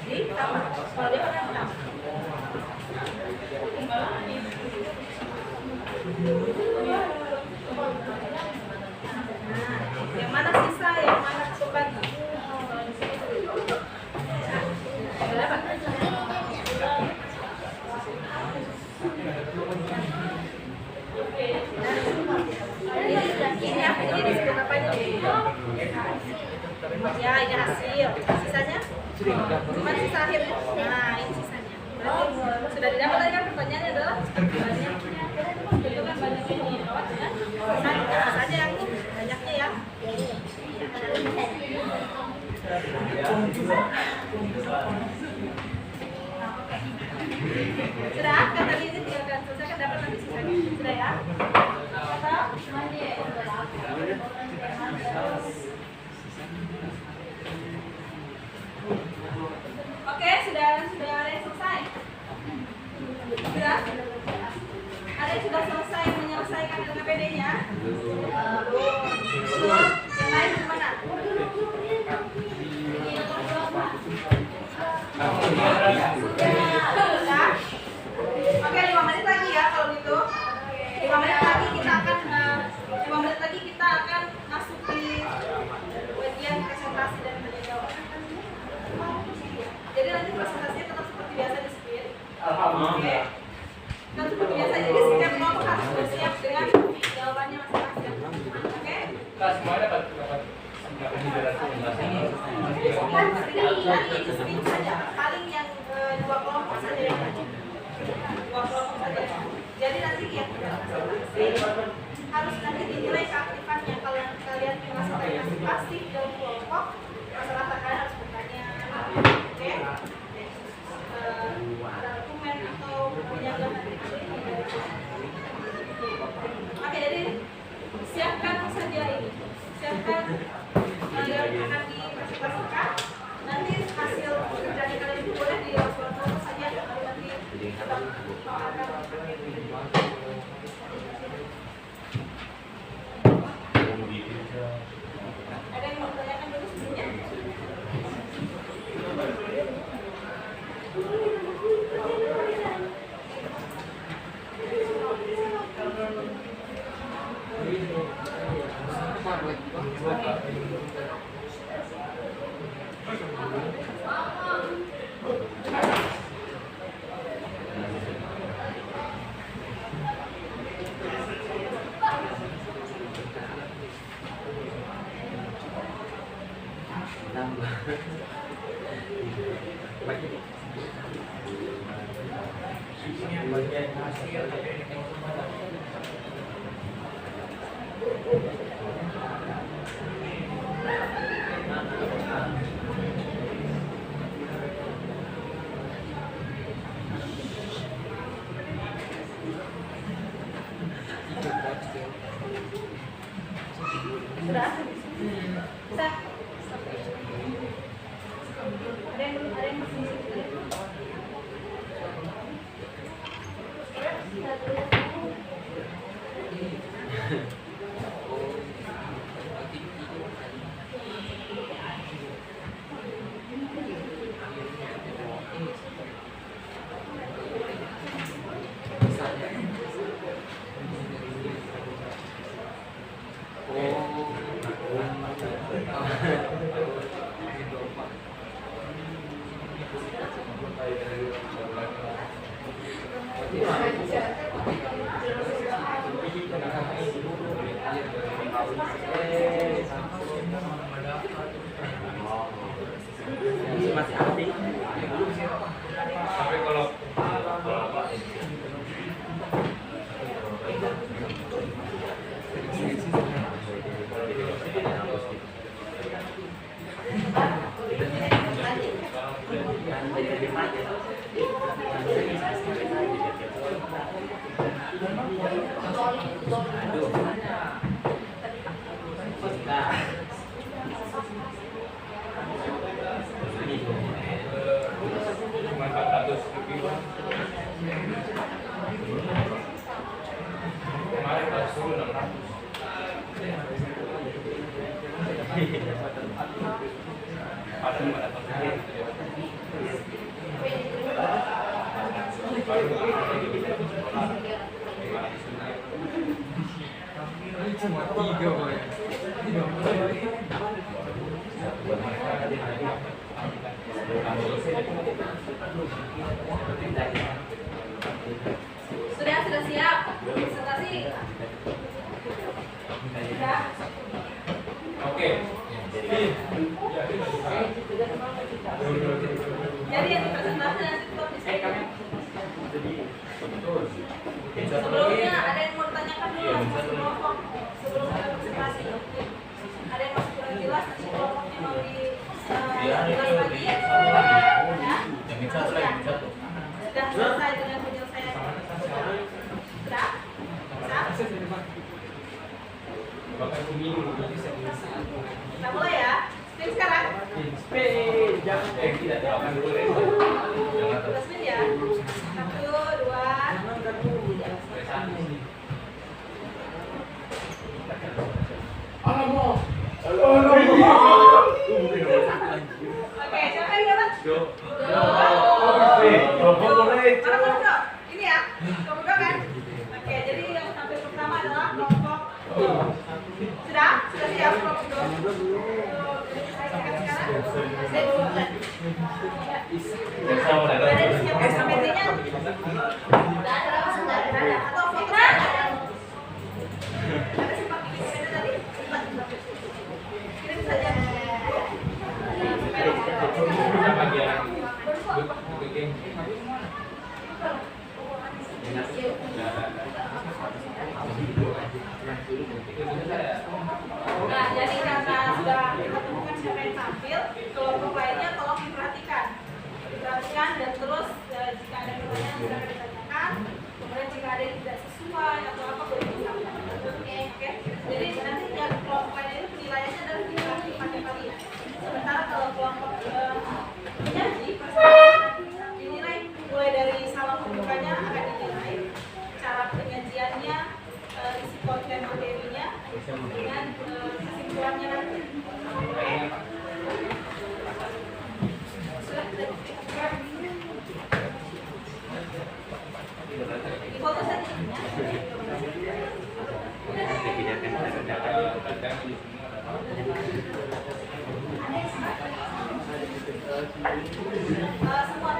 Di tambah. Kalau dia kan tambah. Yang mana sisa, yang mana kebagi? Berapa? Ini apa? Ini disebut apa ini? Ya, ini hasil. Sisanya? Cuma sisa akhirnya. Nah, ini sisanya. Berarti sudah didapat tadi kan pertanyaan itu kan banyak yang dirawat kan? Saja aku banyaknya ya. Sudah, kan tadi ini tinggal kan selesai kan dapat nanti sisanya. Sudah ya? Oke, sudah ada yang selesai. Sudah? Ada yang sudah selesai menyelesaikan LKPD-nya? Belum. Yang lain gimana? Sudah? Oke, 5 menit lagi ya kalau gitu. 5 menit lagi kita akan 5 menit lagi kita akan masuki bagian presentasi dan menjawab. Jadi nanti presentasinya tetap seperti biasa di speed. Oke. Dan seperti biasa, jadi setiap kelompok harus bersiap dengan jawabannya masing-masing. Oke? Semuanya dapat Nanti di speed saja. Paling yang 2 kelompok saja yang wajib. 2 kelompok saja. Jadi nanti yang harus nanti dinilai keaktifannya. Kalau kalian masih pasif dalam kelompok, masalah kalian harus bertanya. Oke? Ada dokumen atau penjaga nanti. Oke, jadi siapkan saja ini. Siapkan yang akan dipresentasikan. Nanti hasil kerjaan kalian itu boleh di foto saja. Nanti kita akan ada yang mau tanyakan dulu sebelumnya? Sudah? Bisa? Ada yang masih masih aktif. Sampai kalau cuma 400 lebih. Kemarin pas suruh 600. Ada yang ada cuma 3 Pak ya. Sudah siap presentasi? Sudah? Oke. Jadi yang dipresentasi nanti tetap di sini. Betul. Sebelumnya ada yang mau ditanyakan dulu Iya, mas bisa dulu. kelompok sebelum kita presentasi. Ada yang masih kurang jelas nanti kelompoknya mau Iya, jelas itu lagi di ya? yang satu lagi, satu. Sudah selesai dengan penyelesaian. Sudah? Bisa? Bakal pemilu. Kita mulai ya. Tim sekarang. Tidak doakan dulu deh. Jangan terus. Resmi ya. 1, 2. Oke, siapa yang dapat? Mana? Ini ya. Kemudian kan? Oke, jadi yang tampil pertama adalah kelompok Do. Sudah? Sudah siap kelompok Do? Saya sekarang. Saya dulu. Ada disiapkan SPT-nya? Nggak ada apa sudah ada. Atau foto ada? Ada sempat bikin sepeda tadi? Sempat. Kirim saja. Nah, jadi karena sudah kita temukan siapa yang tampil, kelompok lainnya tolong diperhatikan. Diperhatikan dan terus jika ada pertanyaan silakan ditanyakan. Kemudian jika ada yang tidak sesuai atau apa boleh disampaikan. Oke. Jadi nanti yang kelompok lainnya itu penilaiannya adalah keaktifan kalian. Sementara kalau kelompok penyaji pasti dinilai mulai dari salam pembukanya akan dinilai, cara penyajiannya, isi konten materinya, dengan kesimpulannya nanti. Di foto saja. Semua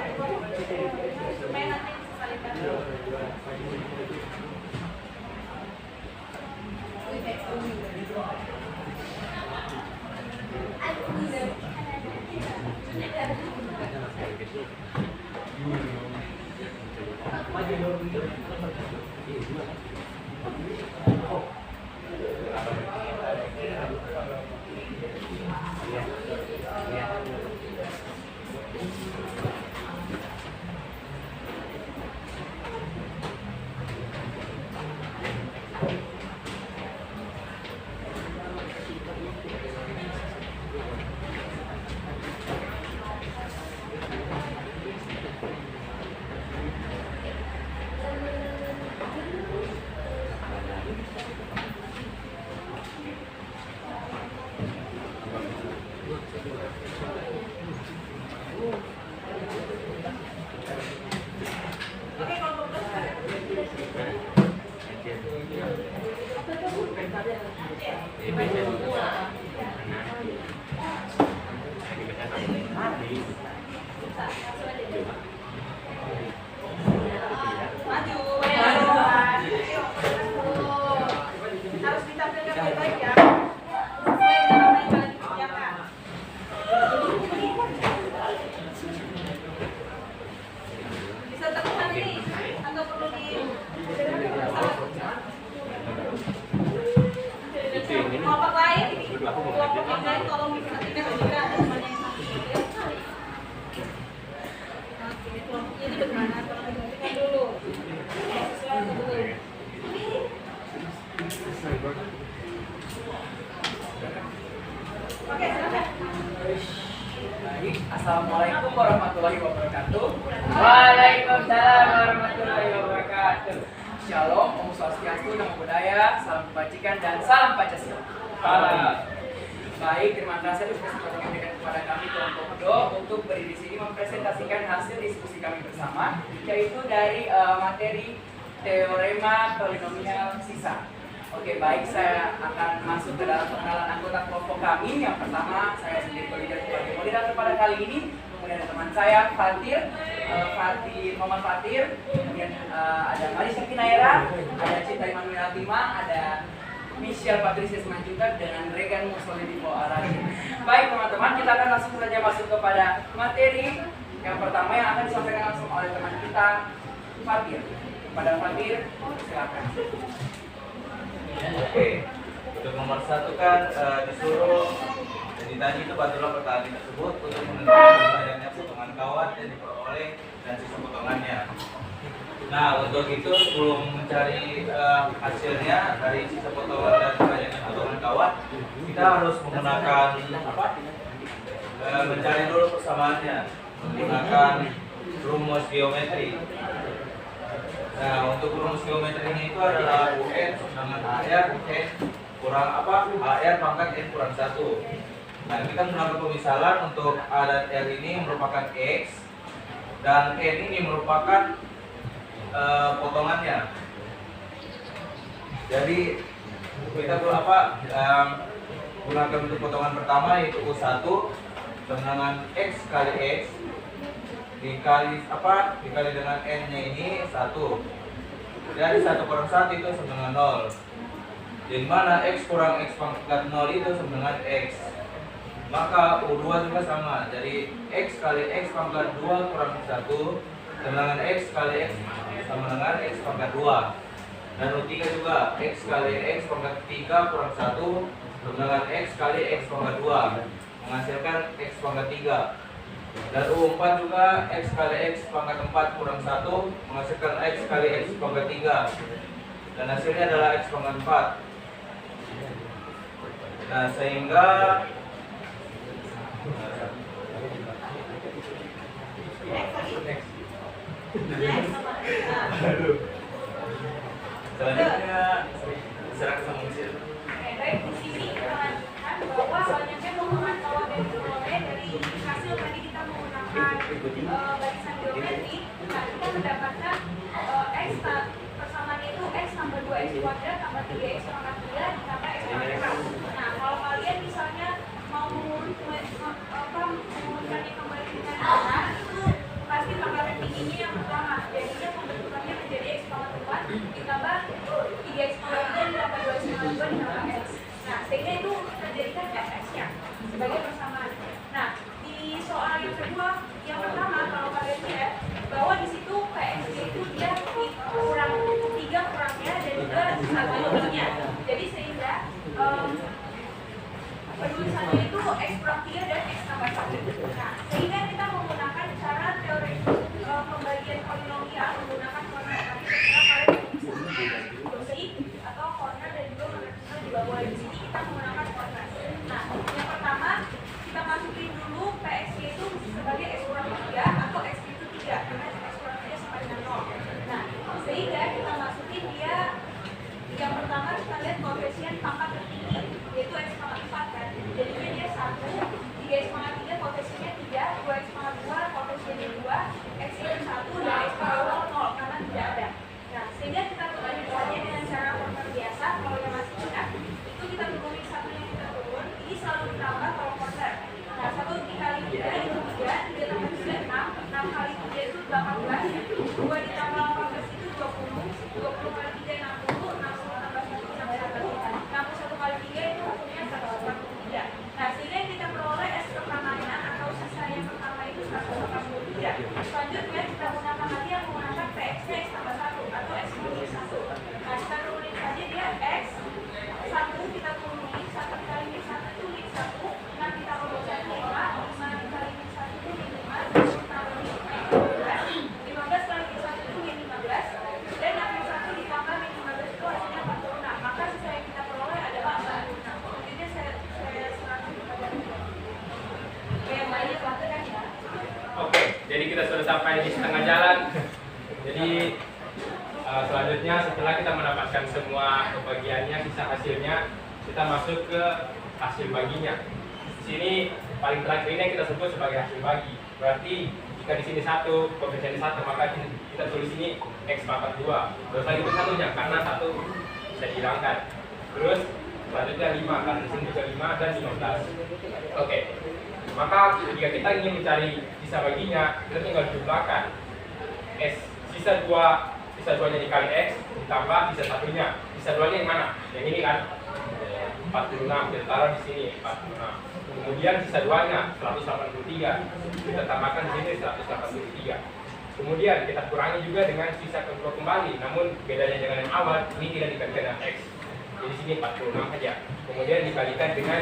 supaya nanti bisa saling bantu. Oke, kelompok maju, harus ditampilkan baik-baik ya. Sesuai dengan apa yang kalian kerjakan. Bisa temukan ini atau perlu di kelompok lain, kelompok yang lain tolong diperhatikan juga ada teman yang sakit ya. Oke, kelompoknya ini bagaimana? Tolong diperhatikan dulu. Sesuai atau belum? Oke, silakan. Baik, assalamualaikum warahmatullahi wabarakatuh. Waalaikumsalam warahmatullahi wabarakatuh. Shalom, Om Swastiastu, Namo Buddhaya, salam kebajikan dan salam Pancasila. Baik, terima kasih atas kesempatan yang diberikan kepada kami kelompok Do untuk berdiri di sini mempresentasikan hasil diskusi kami bersama, yaitu dari materi teorema polinomial sisa. Oke, baik, saya akan masuk ke dalam pengenalan anggota kelompok kami. Yang pertama, saya sendiri berbicara sebagai moderator pada kali ini. Kemudian ada teman saya, Fatir, Muhammad Fatir. Kemudian ada Marisa Kinaira, ada Cinta Immanuel Tima, ada Michelle Patricia Simanjuntak dengan Regan Musolidipo Aragi. Baik teman-teman, kita akan langsung saja masuk kepada materi yang pertama yang akan disampaikan langsung oleh teman kita, Fatir. kepada Fatir, silakan. Oke, untuk nomor 1 kan disuruh, jadi tadi itu bantulah petani tersebut untuk menentukan banyaknya potongan kawat yang diperoleh dan sisa potongannya. Nah, untuk itu sebelum mencari hasilnya dari sisa potongan dan banyaknya potongan kawat, kita harus menggunakan apa? Mencari dulu persamaannya menggunakan rumus geometri. Nah, untuk rumus geometrinya itu adalah UN dengan AR N kurang apa? AR pangkat N kurang 1. Nah, kita menggunakan pemisalan untuk A dan R ini merupakan X dan N ini merupakan potongannya. Jadi kita gunakan untuk potongan pertama yaitu U1 dengan X kali X dikali dengan N-nya ini 1. Jadi 1 kurang 1 itu sama dengan 0. Di mana X kurang X pangkat 0 itu sama dengan X. Maka U2 juga sama. Jadi X kali X pangkat 2 kurang 1 sama dengan X kali X sama dengan X pangkat 2. Dan U3 juga X kali X pangkat 3 kurang 1 sama dengan X kali X pangkat 2 menghasilkan X pangkat 3. Dan U4 juga X kali X pangkat 4 kurang 1 menghasilkan X kali X pangkat 3. Dan hasilnya adalah X pangkat 4. Nah, sehingga selanjutnya serang sama Mesir. Baik, di sini kita lanjutkan bahwa banyaknya potongan kawat yang diperoleh dari hasil tadi kita menggunakan barisan geometri. Nah, kita mendapatkan X persamaannya itu X tambah 2X kuadrat tambah 3X pangkat 3 ditambah X kuadrat. Nah, kalau kalian misalnya mau mengurutkannya kembali dengan benar, itu pasti pangkatan tingginya yang pertama. Jadinya pembentukannya menjadi X pangkat 4 ditambah 3X pangkat 3 ditambah 2X pangkat 2 ditambah X. Nah, sehingga itu terjadikan Fx-nya sebagai persamaan. Nah, di soal yang kedua, yang pertama kalau kalian lihat bahwa di situ Px itu dia kurang 3 kurangnya dan juga 1 lebihnya. Jadi sehingga penulisannya itu X kurang 3 dan X tambah 1. Nah, sehingga kita menggunakan cara teori pembagian polinomial menggunakan corner. Tadi terserah kalian bisa menggunakan fungsi atau corner dan juga marginal juga boleh. Di sini kita menggunakan corner. Nah, yang pertama kita masukin dulu Px itu sebagai X kurang 3 atau X itu 3 karena X kurang 3 sama dengan 0. Nah, sehingga kita masukin dia yang pertama kita lihat koefisien pangkat tertinggi yaitu X pangkat 4 kan. Jadinya dia 1, 3X pangkat 3 koefisiennya 3, 2X pangkat 2 koefisiennya 2, X itu 1 dan X pangkat 0 karena tidak ada. Nah, sehingga kita tulis saja dengan cara corner biasa. Kalau yang masih ingat itu kita turunin satu yang kita turun, ini selalu ditambah kalau corner. Nah, 1 dikali 3 itu 3, 3 tambah 3 6, 6 kali 3 itu 18, 2 ditambah 18 itu 20, 20 kali 3 60, 60 tambah 1 sama 1, 61 kali 3 itu hasilnya 143. Nah, sehingga yang kita peroleh S pertamanya atau sisa yang pertama itu 183. Selanjutnya kita gunakan lagi yang menggunakan Px-nya X tambah 1 atau X minus 1. Nah, kita turunin saja dia X 1 kita turunin, 1 kali min 1 itu min 1, 6 kita rumuskan 5, 5 kali min 1 itu min 5, 10 tambah min 15, 15 kali min 1 itu min 15, dan 61 ditambah min 15 itu hasilnya 46. Maka sisa yang kita peroleh adalah 46. Jadi saya serahkan kepada yang lainnya pelatihan ya. Oke, jadi kita sudah sampai di setengah jalan. Jadi selanjutnya setelah kita mendapatkan semua pembagiannya, sisa hasilnya, kita masuk ke hasil baginya. Di sini paling terakhir ini yang kita sebut sebagai hasil bagi. Berarti jika di sini 1, koefisiennya 1, maka kita tulis ini X pangkat 2. Terus lagi itu satunya karena 1 bisa dihilangkan. Terus selanjutnya 5, karena di sini juga 5 dan 15. Oke. Maka jika kita ingin mencari sisa baginya, kita tinggal jumlahkan S sisa 2-nya dikali X ditambah sisa satunya. Sisa 2-nya yang mana? Yang ini kan 46, kita taruh di sini 46. Kemudian sisa 2-nya 183, kita tambahkan di sini 183. Kemudian kita kurangi juga dengan sisa kedua kembali, namun bedanya dengan yang awal, ini tidak dikalikan dengan X. Jadi sini 46 saja. Kemudian dikalikan dengan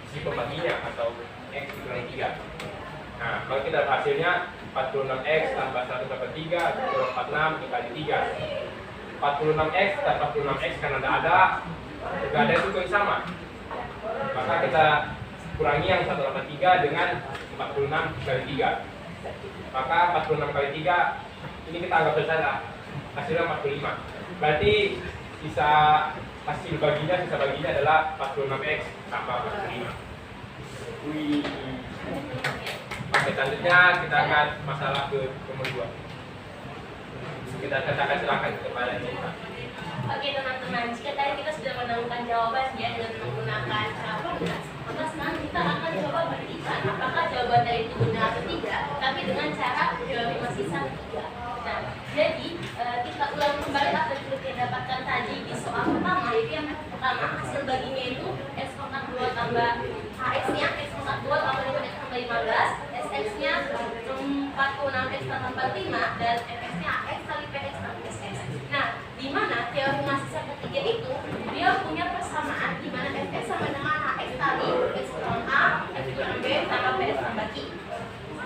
si pembaginya atau X dikurangi 3. Nah, kalau kita lihat hasilnya 46X tambah 1 tambah 3, 46 dikali 3. 46X dan 46X karena tidak ada suku yang sama. Maka kita kurangi yang 1 tambah 3 dengan 46 kali 3. Maka 46 kali 3 ini kita anggap selesai lah. Hasilnya 45. Berarti sisa baginya adalah 46X tambah 45. Wih. Oke, selanjutnya kita akan masalah ke nomor 2. Kita akan silakan kepada Nita. Oke teman-teman, jika tadi kita sudah menemukan jawaban ya dengan menggunakan cara rumus, maka sekarang kita akan coba buktikan apakah jawaban dari itu benar atau tidak, tapi dengan cara jawaban masih sama 3. Nah, jadi kita ulang kembali apa yang sudah kita dapatkan tadi di soal pertama, yaitu yang pertama hasil baginya itu x pangkat 2 tambah hx-nya x pangkat 2 tambah 5x tambah 15, sx-nya 46x tambah 45, dan fx-nya x kali px tambah sx. Nah, di mana teori mahasiswa ketiga itu dia punya persamaan di mana fx sama dengan hx kali x kurang a, x kurang b tambah px tambah q.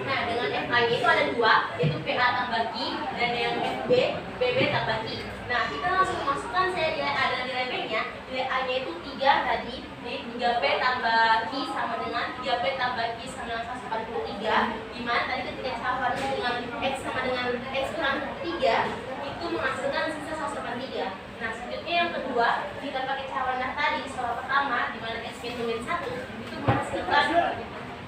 Nah, dengan FA-nya itu ada 2, yaitu PA tambah Q dan yang FB, BB tambah Q. Nah, kita langsung masukkan ada nilai B-nya. Nilai A-nya itu 3 tadi, jadi 3P tambah Q sama dengan 3P tambah Q sama dengan 143. Di mana tadi ketika cawarannya dengan X sama dengan X kurang 3, itu menghasilkan sisa 143. Nah, selanjutnya yang kedua, kita pakai cawaran tadi soal pertama, di mana X min 1, itu menghasilkan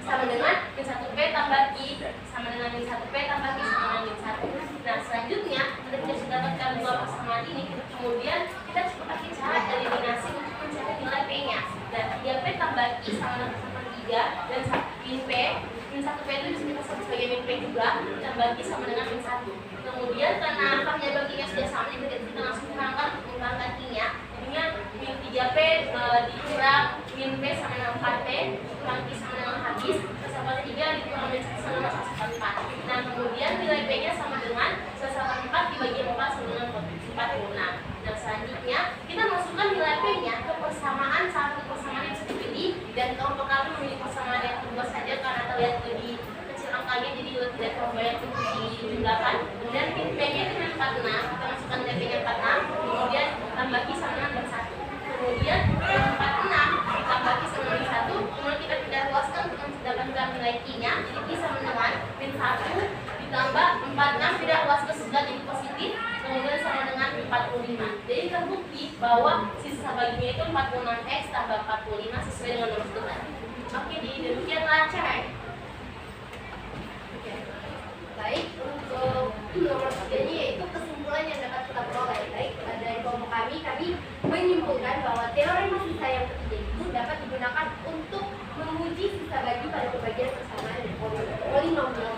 sama dengan min 1P tambah Q sama dengan min 1P tambah Q sama dengan min 1. Nah, selanjutnya kita sudah dapatkan dua persamaan ini, kemudian kita coba pakai cara eliminasi untuk mencari nilai P-nya. Dan 3P tambah Q sama dengan 3 dan min 1P itu bisa kita sebut sebagai min P juga, tambah Q sama dengan min 1. Kemudian karena pangnya baginya sudah sama, jadi kita langsung mengurangkan Q-nya. Jadinya min 3P dikurang min P sama dengan 4P, kurang Q sama dengan habis, sama 3 dikurang min 1 sama dengan 144. Nah, kemudian nilai P-nya sama dengan 144 dibagi 4 sama dengan 46. Nah, selanjutnya kita masukkan nilai P-nya ke persamaan satu persamaan yang bisa dipilih, dan kelompok kami memilih persamaan yang kedua saja karena terlihat lebih kecil angkanya, jadi tidak terlalu banyak untuk dijumlahkan. Kemudian P-nya itu 46, kita masukkan nilai P-nya 46, kemudian tambah Q sama dengan min 1. Kemudian 46 ditambah Q sama min 1, kemudian kita pindah luaskan untuk mendapatkan nilai Q-nya, jadi Q sama dengan min 1 ditambah 46 tidak luas ke sebelah jadi positif, kemudian sama dengan 45. Jadi terbukti bahwa sisa baginya itu 46x tambah 45 sesuai dengan nomor itu tadi. Oke, jadi demikianlah cara. Baik, untuk nomor 3-nya yaitu kesimpulan yang dapat kita peroleh. Baik, dari kelompok kami menyimpulkan bahwa teori sisa yang ketiga itu dapat digunakan untuk menguji sisa bagi pada pembagian persamaan dan polinomial.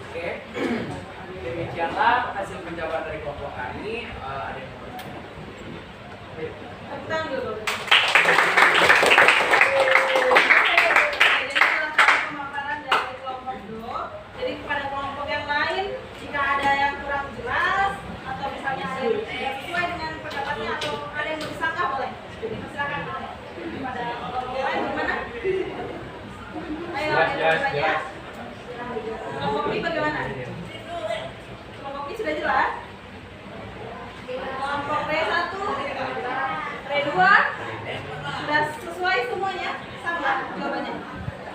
Oke, demikianlah hasil penjawaban dari kelompok kami. Ada yang mau Kita dulu. Jadi kepada kelompok yang lain, jika ada yang kurang jelas atau misalnya ada yang tidak sesuai dengan pendapatnya atau ada yang bersangka, boleh dipersilakan. Pada kelompok yang lain gimana? Ayo, Jelas. kelompok ini bagaimana? Kelompok ini sudah jelas? Kelompok R1, R2 sudah sesuai semuanya? Sama jawabannya?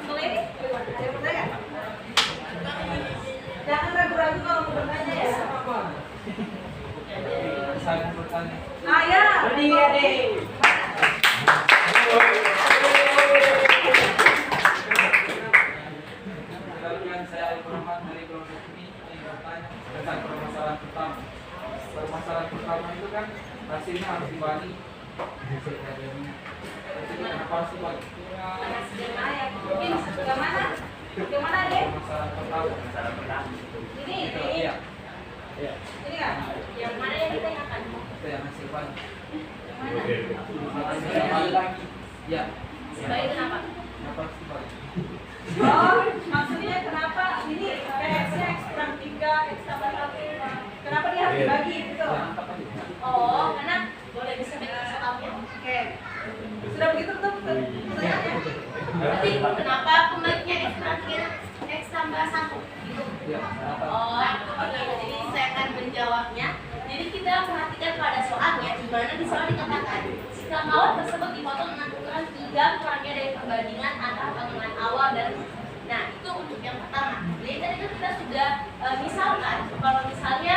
Kalau ini, ada yang bertanya? Jangan ragu-ragu kalau mau bertanya ya. Saya bertanya. Ya. Kemudian saya Muhammad dari kelompok ini ingin bertanya tentang permasalahan pertama. Permasalahan pertama itu kan hasilnya harus dibagi. Hasilnya kenapa harus dibagi? Mungkin bagaimana? Bagaimana deh? Permasalahan pertama. Ini. Iya. Ini kan? Yang mana yang ditanyakan? Itu yang hasil bagi. Yang mana? Hasilnya bagi lagi. Ya. Sebagai kenapa? Kenapa harus dibagi? Oh, maksudnya kenapa ini PX-nya dibagi gitu. Oh, karena boleh bisa bikin soalnya. Oke. Sudah begitu tuh pertanyaannya? Tapi kenapa pembaginya X tambah 1? Gitu. Oh, oke. Jadi saya akan menjawabnya. Jadi kita perhatikan pada soalnya, di mana di soal dikatakan jika kawan tersebut dipotong dengan ukuran 3 kurangnya dari perbandingan antara potongan awal dan nah itu untuk yang pertama. Jadi tadi kan kita sudah misalkan kalau misalnya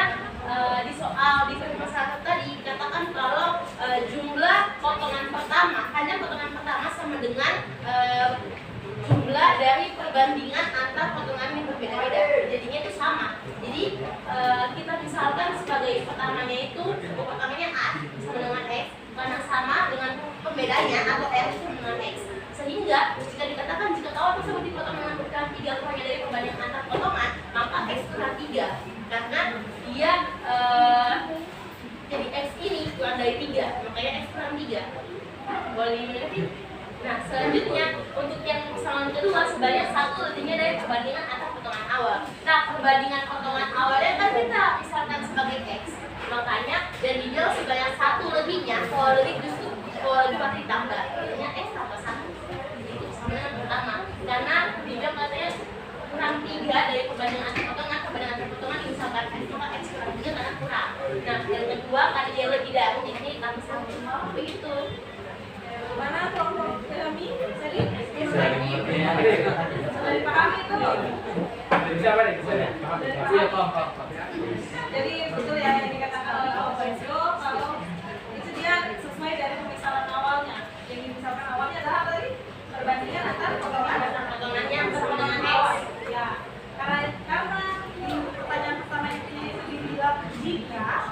di soal di permasalahan tadi dikatakan kalau jumlah potongan pertama hanya potongan pertama sama dengan jumlah dari perbandingan antar potongan yang berbeda-beda, jadinya itu sama. Jadi kita misalkan sebagai pertamanya itu pertamanya A sama dengan X karena sama dengan pembedanya atau R sama dengan X, sehingga jika dikatakan jika kawan tersebut dipotong dengan ukuran 3 kurangnya dari perbandingan antar potongan, maka X kurang 3 karena dia jadi X ini kurang dari 3, makanya X kurang 3. Boleh dimengerti? Nah, selanjutnya untuk yang persamaan kedua sebanyak 1 lebihnya dari perbandingan antar potongan awal. Nah, perbandingan potongan awalnya kan kita misalkan sebagai X, makanya dan dibilang sebanyak 1 lebihnya, kalau lebih justru kalau lebih pasti ditambah, jadinya X tambah 1. Itu sama dengan pertama, karena dibilang katanya kurang 3 dari perbandingan antar potongan misalkan X, maka X kurang 3 karena kurang. Nah, yang kedua karena dia lebih dari, jadi tambah 1. Begitu. Mana kelompok kami tadi? Bisa dimengerti. Sudah dipahami itu? Bisa apa nih? Bisa ya? Iya, paham. Jadi betul ya yang dikatakan oleh Pak Basio kalau itu dia sesuai dari pemisalan awalnya. Yang dimisalkan awalnya adalah apa tadi? Perbandingan antar Potongannya sama dengan X. Ya, karena di pertanyaan pertama itu dibilang jika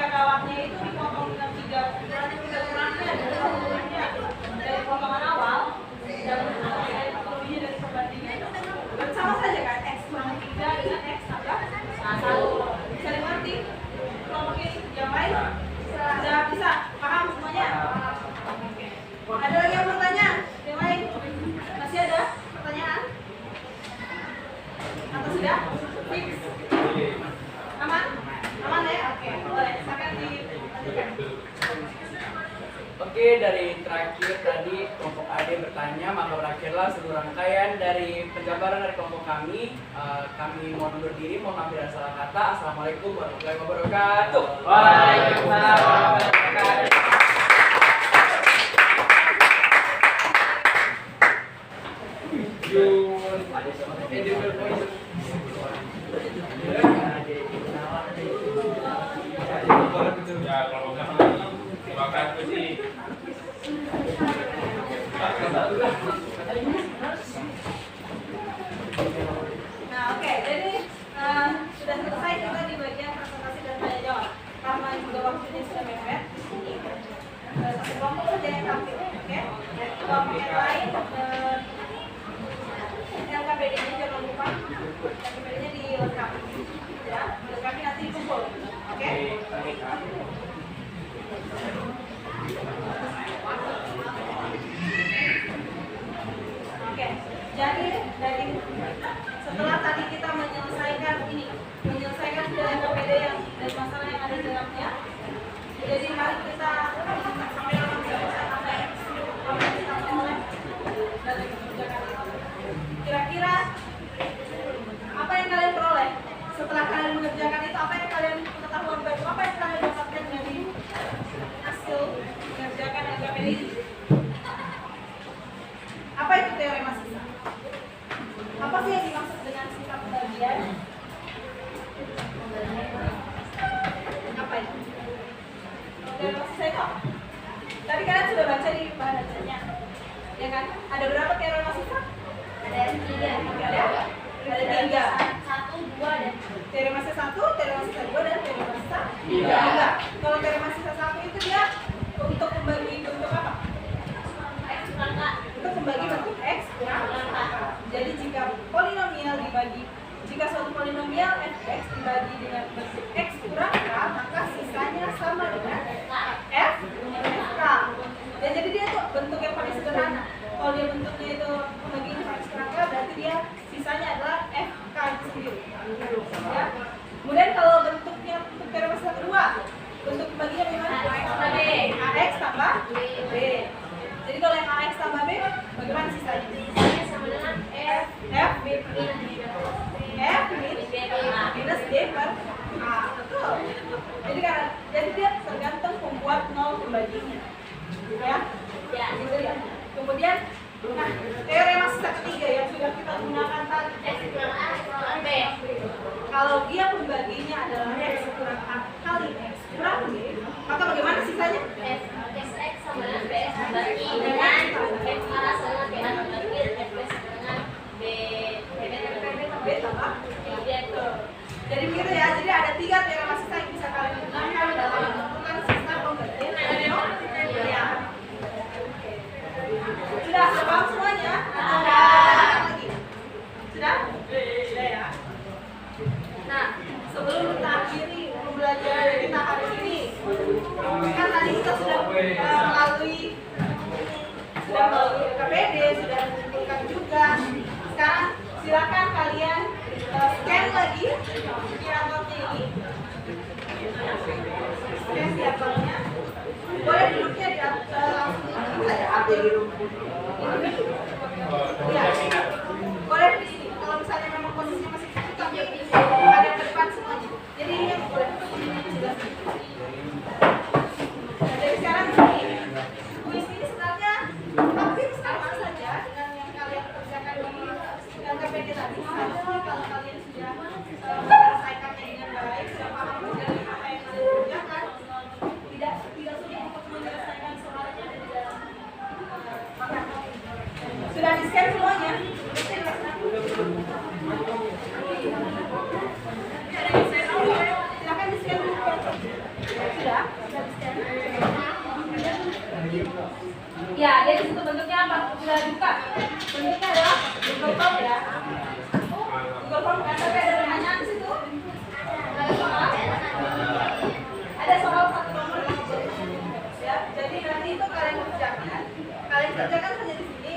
kawatnya itu dipotong dengan 3 kurangnya dari potongan awal dan lebihnya dari perbandingan sama saja kan X kurang 3 dengan X tambah 1. Bisa dimengerti? Kelompok ini yang lain sudah bisa paham semuanya? Ada lagi yang bertanya? Yang lain? Masih ada pertanyaan? Atau sudah? Fix? Aman? Aman ya? Oke, boleh. Silakan dilanjutkan. Oke, dari terakhir tadi kelompok AD bertanya, maka berakhirlah seluruh rangkaian dari penjabaran dari kelompok kami. Kami mohon undur diri, mohon maaf bila salah kata. Assalamualaikum warahmatullahi wabarakatuh. Waalaikumsalam warahmatullahi wabarakatuh. Ya, kalau kami wabarakatuh sih. Nah, oke. Jadi sudah selesai kita di bagian presentasi dan tanya jawab. Karena juga waktunya sudah mepet. Satu kelompok saja yang tampil, oke? Kelompok yang lain LKPD-nya jangan lupa. LKPD-nya dilengkapi, ya. Dilengkapi nanti dikumpul, oke? Oke, jadi dari setelah tadi kita menyelesaikan sudah LKPD yang dari masalah yang ada di dalamnya. Jadi mari kita sampai apa yang kita peroleh dari kebijakan itu. Kira-kira apa yang kalian peroleh setelah kalian mengerjakan itu? Apa yang kalian pengetahuan baru? Apa yang kalian dapatkan dari hasil mengerjakan LKPD ini? Apa itu teorema sisa? Apa sih yang dimaksud dengan sisa pembagian? Apa itu? Teorema sisa itu apa? Tadi kalian sudah baca di bahasanya, ya kan? Ada berapa teorema sisa? Ada 3. Ada 3. 1, 2 dan Teorema sisa 1, teorema sisa 2, dan teorema sisa 3. 3. Kalau teorema sisa 1 itu dia untuk membagi bentuk apa? X kurang K. Untuk membagi bentuk X kurang K. Jadi jika polinomial dibagi, jika suatu polinomial fx dibagi dengan bentuk X kurang K, maka sisanya sama dengan f K. Ya, jadi dia tuh bentuk yang paling sederhana. Kalau dia bentuknya itu pembagian X kurang K, berarti dia sisanya adalah FK itu sendiri. Ya. Kemudian kalau bentuknya Jadi dia tergantung pembuat nol pembaginya. Ya? Ya, gitu ya. Kemudian nah, teorema sisa ketiga yang sudah kita gunakan tadi. X kurang A kurang B. Kalau dia pembaginya adalah X kurang A kali X kurang B, maka bagaimana sisanya? X sama dengan B dibagi dengan X A sama B A dibagi X B sama dengan B B tambah. gitu. Jadi begitu ya. Jadi ada 3 teorema sisa yang bisa kalian gunakan dalam menentukan sisa pembagian ya. Sudah paham semuanya? Lagi? Sudah? Sudah ya. Nah, sebelum kita akhiri pembelajaran kita hari ini, kan tadi kita sudah melalui KPD, sudah mengumpulkan juga. Sekarang silakan kalian scan lagi raportnya ini. Scan siapanya. Boleh duduknya di langsung saja ambil di rumah. Ya. Boleh di sini. Kalau misalnya memang kondisinya masih tertutup, ada ke depan semuanya. Jadi ini boleh. Nah, dari sekarang ini, kuis ini sebenarnya hampir sama saja dengan yang kalian kerjakan di KPD tadi. Harusnya kalau kalian sudah menyelesaikannya dengan baik, sudah paham dengan apa yang kalian kerjakan, tidak sulit untuk menyelesaikan soalnya di dalam makan. Sudah di scan semuanya? Silakan di scan dulu. Sudah di scan. Ya, jadi itu bentuknya apa? Sudah buka. Bentuknya adalah Google Form ya. Google Form kan sampai ada pertanyaan di situ. Ada soal? Ada soal 1 nomor 5 ya. Jadi nanti itu kalian kerjakan. Kalian kerjakan saja di sini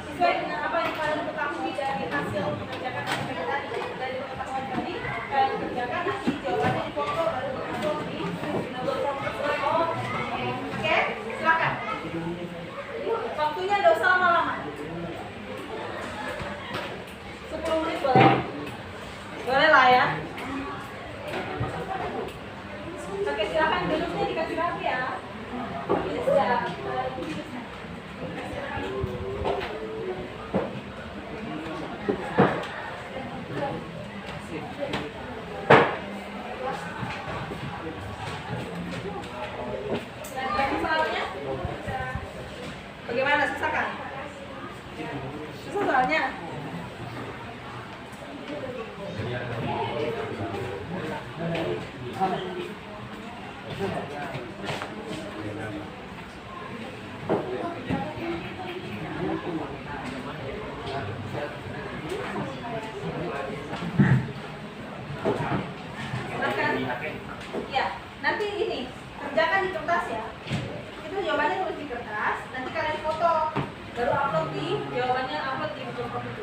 sesuai dengan apa yang kalian ketahui dari hasil mengerjakan KPD tadi, dari pengetahuan tadi. Kalian kerjakan, nanti jawabannya dipoto baru diupload di Google Form tersebut. Oke, silakan. Waktunya nggak usah lama-lama. 10 menit boleh? Boleh lah ya. Oke, silakan duduknya dikasih rapi ya. Ini sudah bagaimana? Susah kan? Susah soalnya? Ya, nanti ini kerjakan di kertas ya. Itu jawabannya tulis di kertas, nanti kalian foto, baru upload di jawabannya upload di Google Form itu.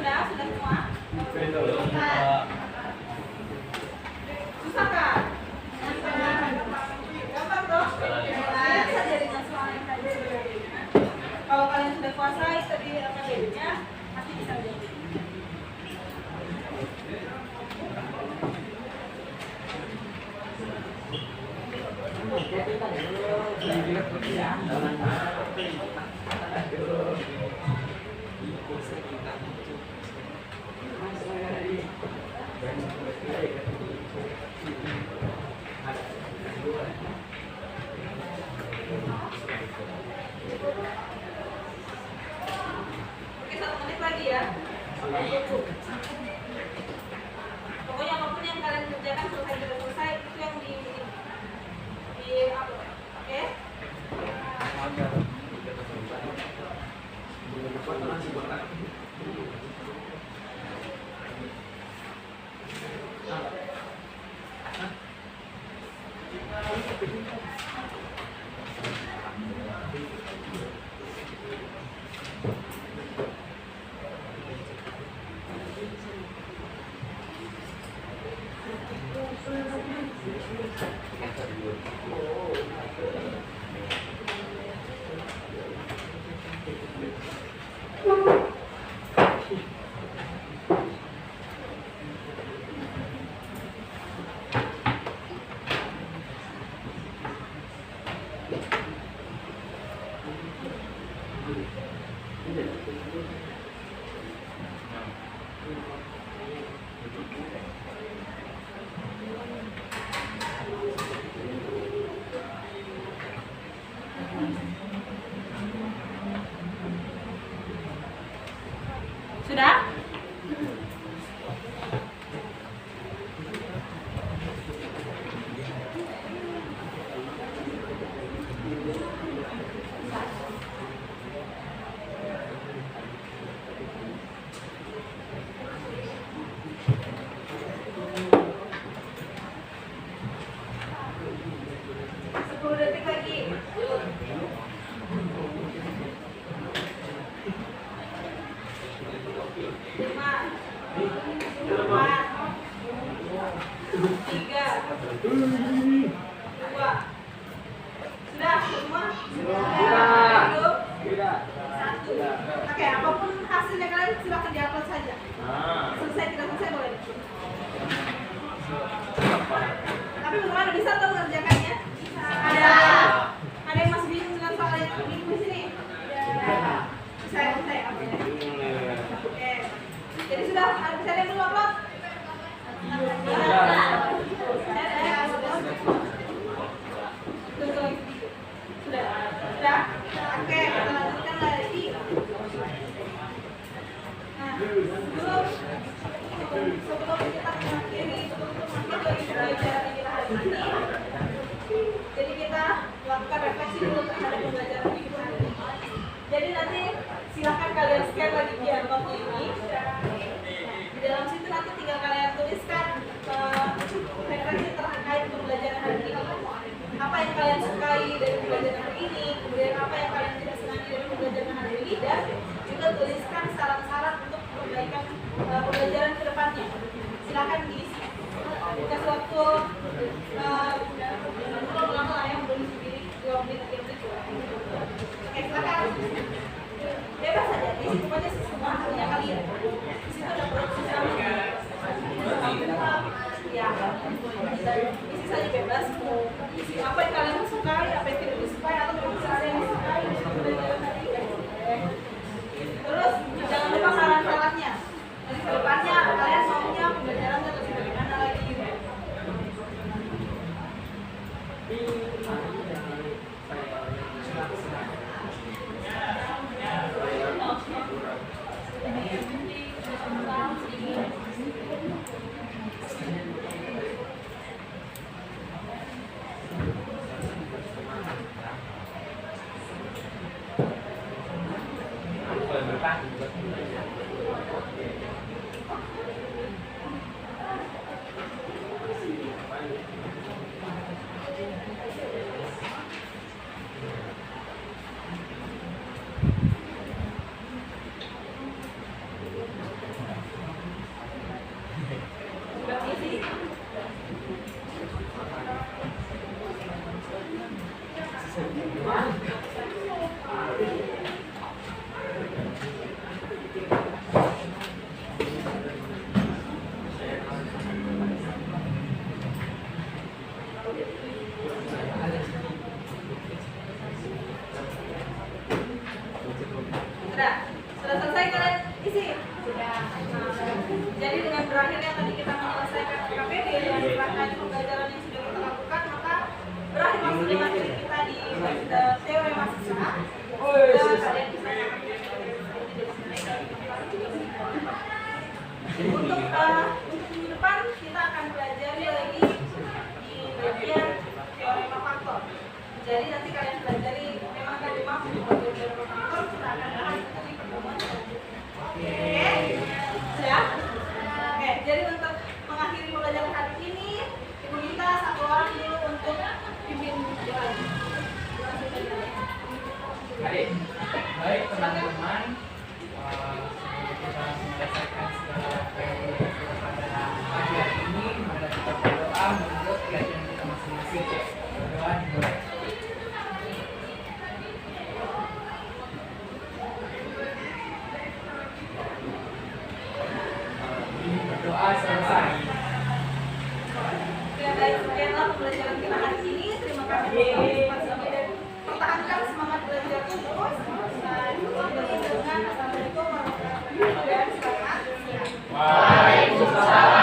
Sudah semua? Susah kan? Gampang dong? Kalian saja dengan soal yang tadi. Kalau kalian sudah kuasai tadi KBB-nya, pasti bisa jawab. Oke, 1 menit lagi ya. Pokoknya apapun yang kalian kerjakan selesai tidak selesai itu yang di upload. Oke? Sudah? Oke, apapun hasilnya kalian silakan diupload saja. Selesai tidak selesai boleh. Tapi bagaimana bisa tuh mengerjakannya? Ada yang masih bingung dengan soal yang di sini? Saya. Oke. Jadi sudah bisa yang belum upload? Sudah. Oke, kita lanjutkan lagi. Nah, sebelum kita mengakhiri pembelajaran kita hari ini, jadi kita lakukan refleksi dulu terhadap pembelajaran kita hari ini. Jadi nanti silakan kalian scan lagi QR code ini. Di dalam situ nanti tinggal kalian tuliskan refleksi terkait pembelajaran hari ini. Apa yang kalian sukai dari pembelajaran hari ini, kemudian apa yang kalian tidak senangi dari pembelajaran hari ini, dan juga tuliskan saran-saran untuk perbaikan pembelajaran ke depannya. Silakan diisi. Kasih waktu lama lah yang belum sendiri 2 menit 3 menit. Oke, silakan. Bebas saja. Di situ aja semua punya kalian. Di situ ada proses ya. Isi saja bebas. Apa yang kalian sukai, apa yang tidak disukai, atau memang ada yang disukai dari pembelajaran hari ini. Terus jangan lupa saran-sarannya. Jadi ke depannya kalian maunya pembelajarannya lebih bagaimana lagi gitu. berakhirnya tadi kita menyelesaikan KPD dan rangkaian pembelajaran yang sudah kita lakukan, maka berakhirlah sudah materi kita di teori mahasiswa. Dan kalian bisa untuk minggu depan kita akan belajar lagi di bagian teorema faktor. Jadi nanti kalian pelajari memang tadi masuk di bagian teorema faktor, kita akan bahas itu di pertemuan selanjutnya. Oke, siap? Oke, jadi untuk mengakhiri pembelajaran hari ini, Ibu minta satu orang dulu untuk pimpin doa. Adik, baik teman-teman, kita menyelesaikan segala teori pada pagi hari ini. Mari kita berdoa menurut keyakinan kita masing-masing. Berdoa dimulai. Berdoa selesai. Oke, baik, sekianlah pembelajaran kita hari ini. Terima kasih atas partisipasi dan pertahankan semangat belajar terus. Dan dengan assalamualaikum warahmatullahi wabarakatuh dan selamat siang. Waalaikumsalam.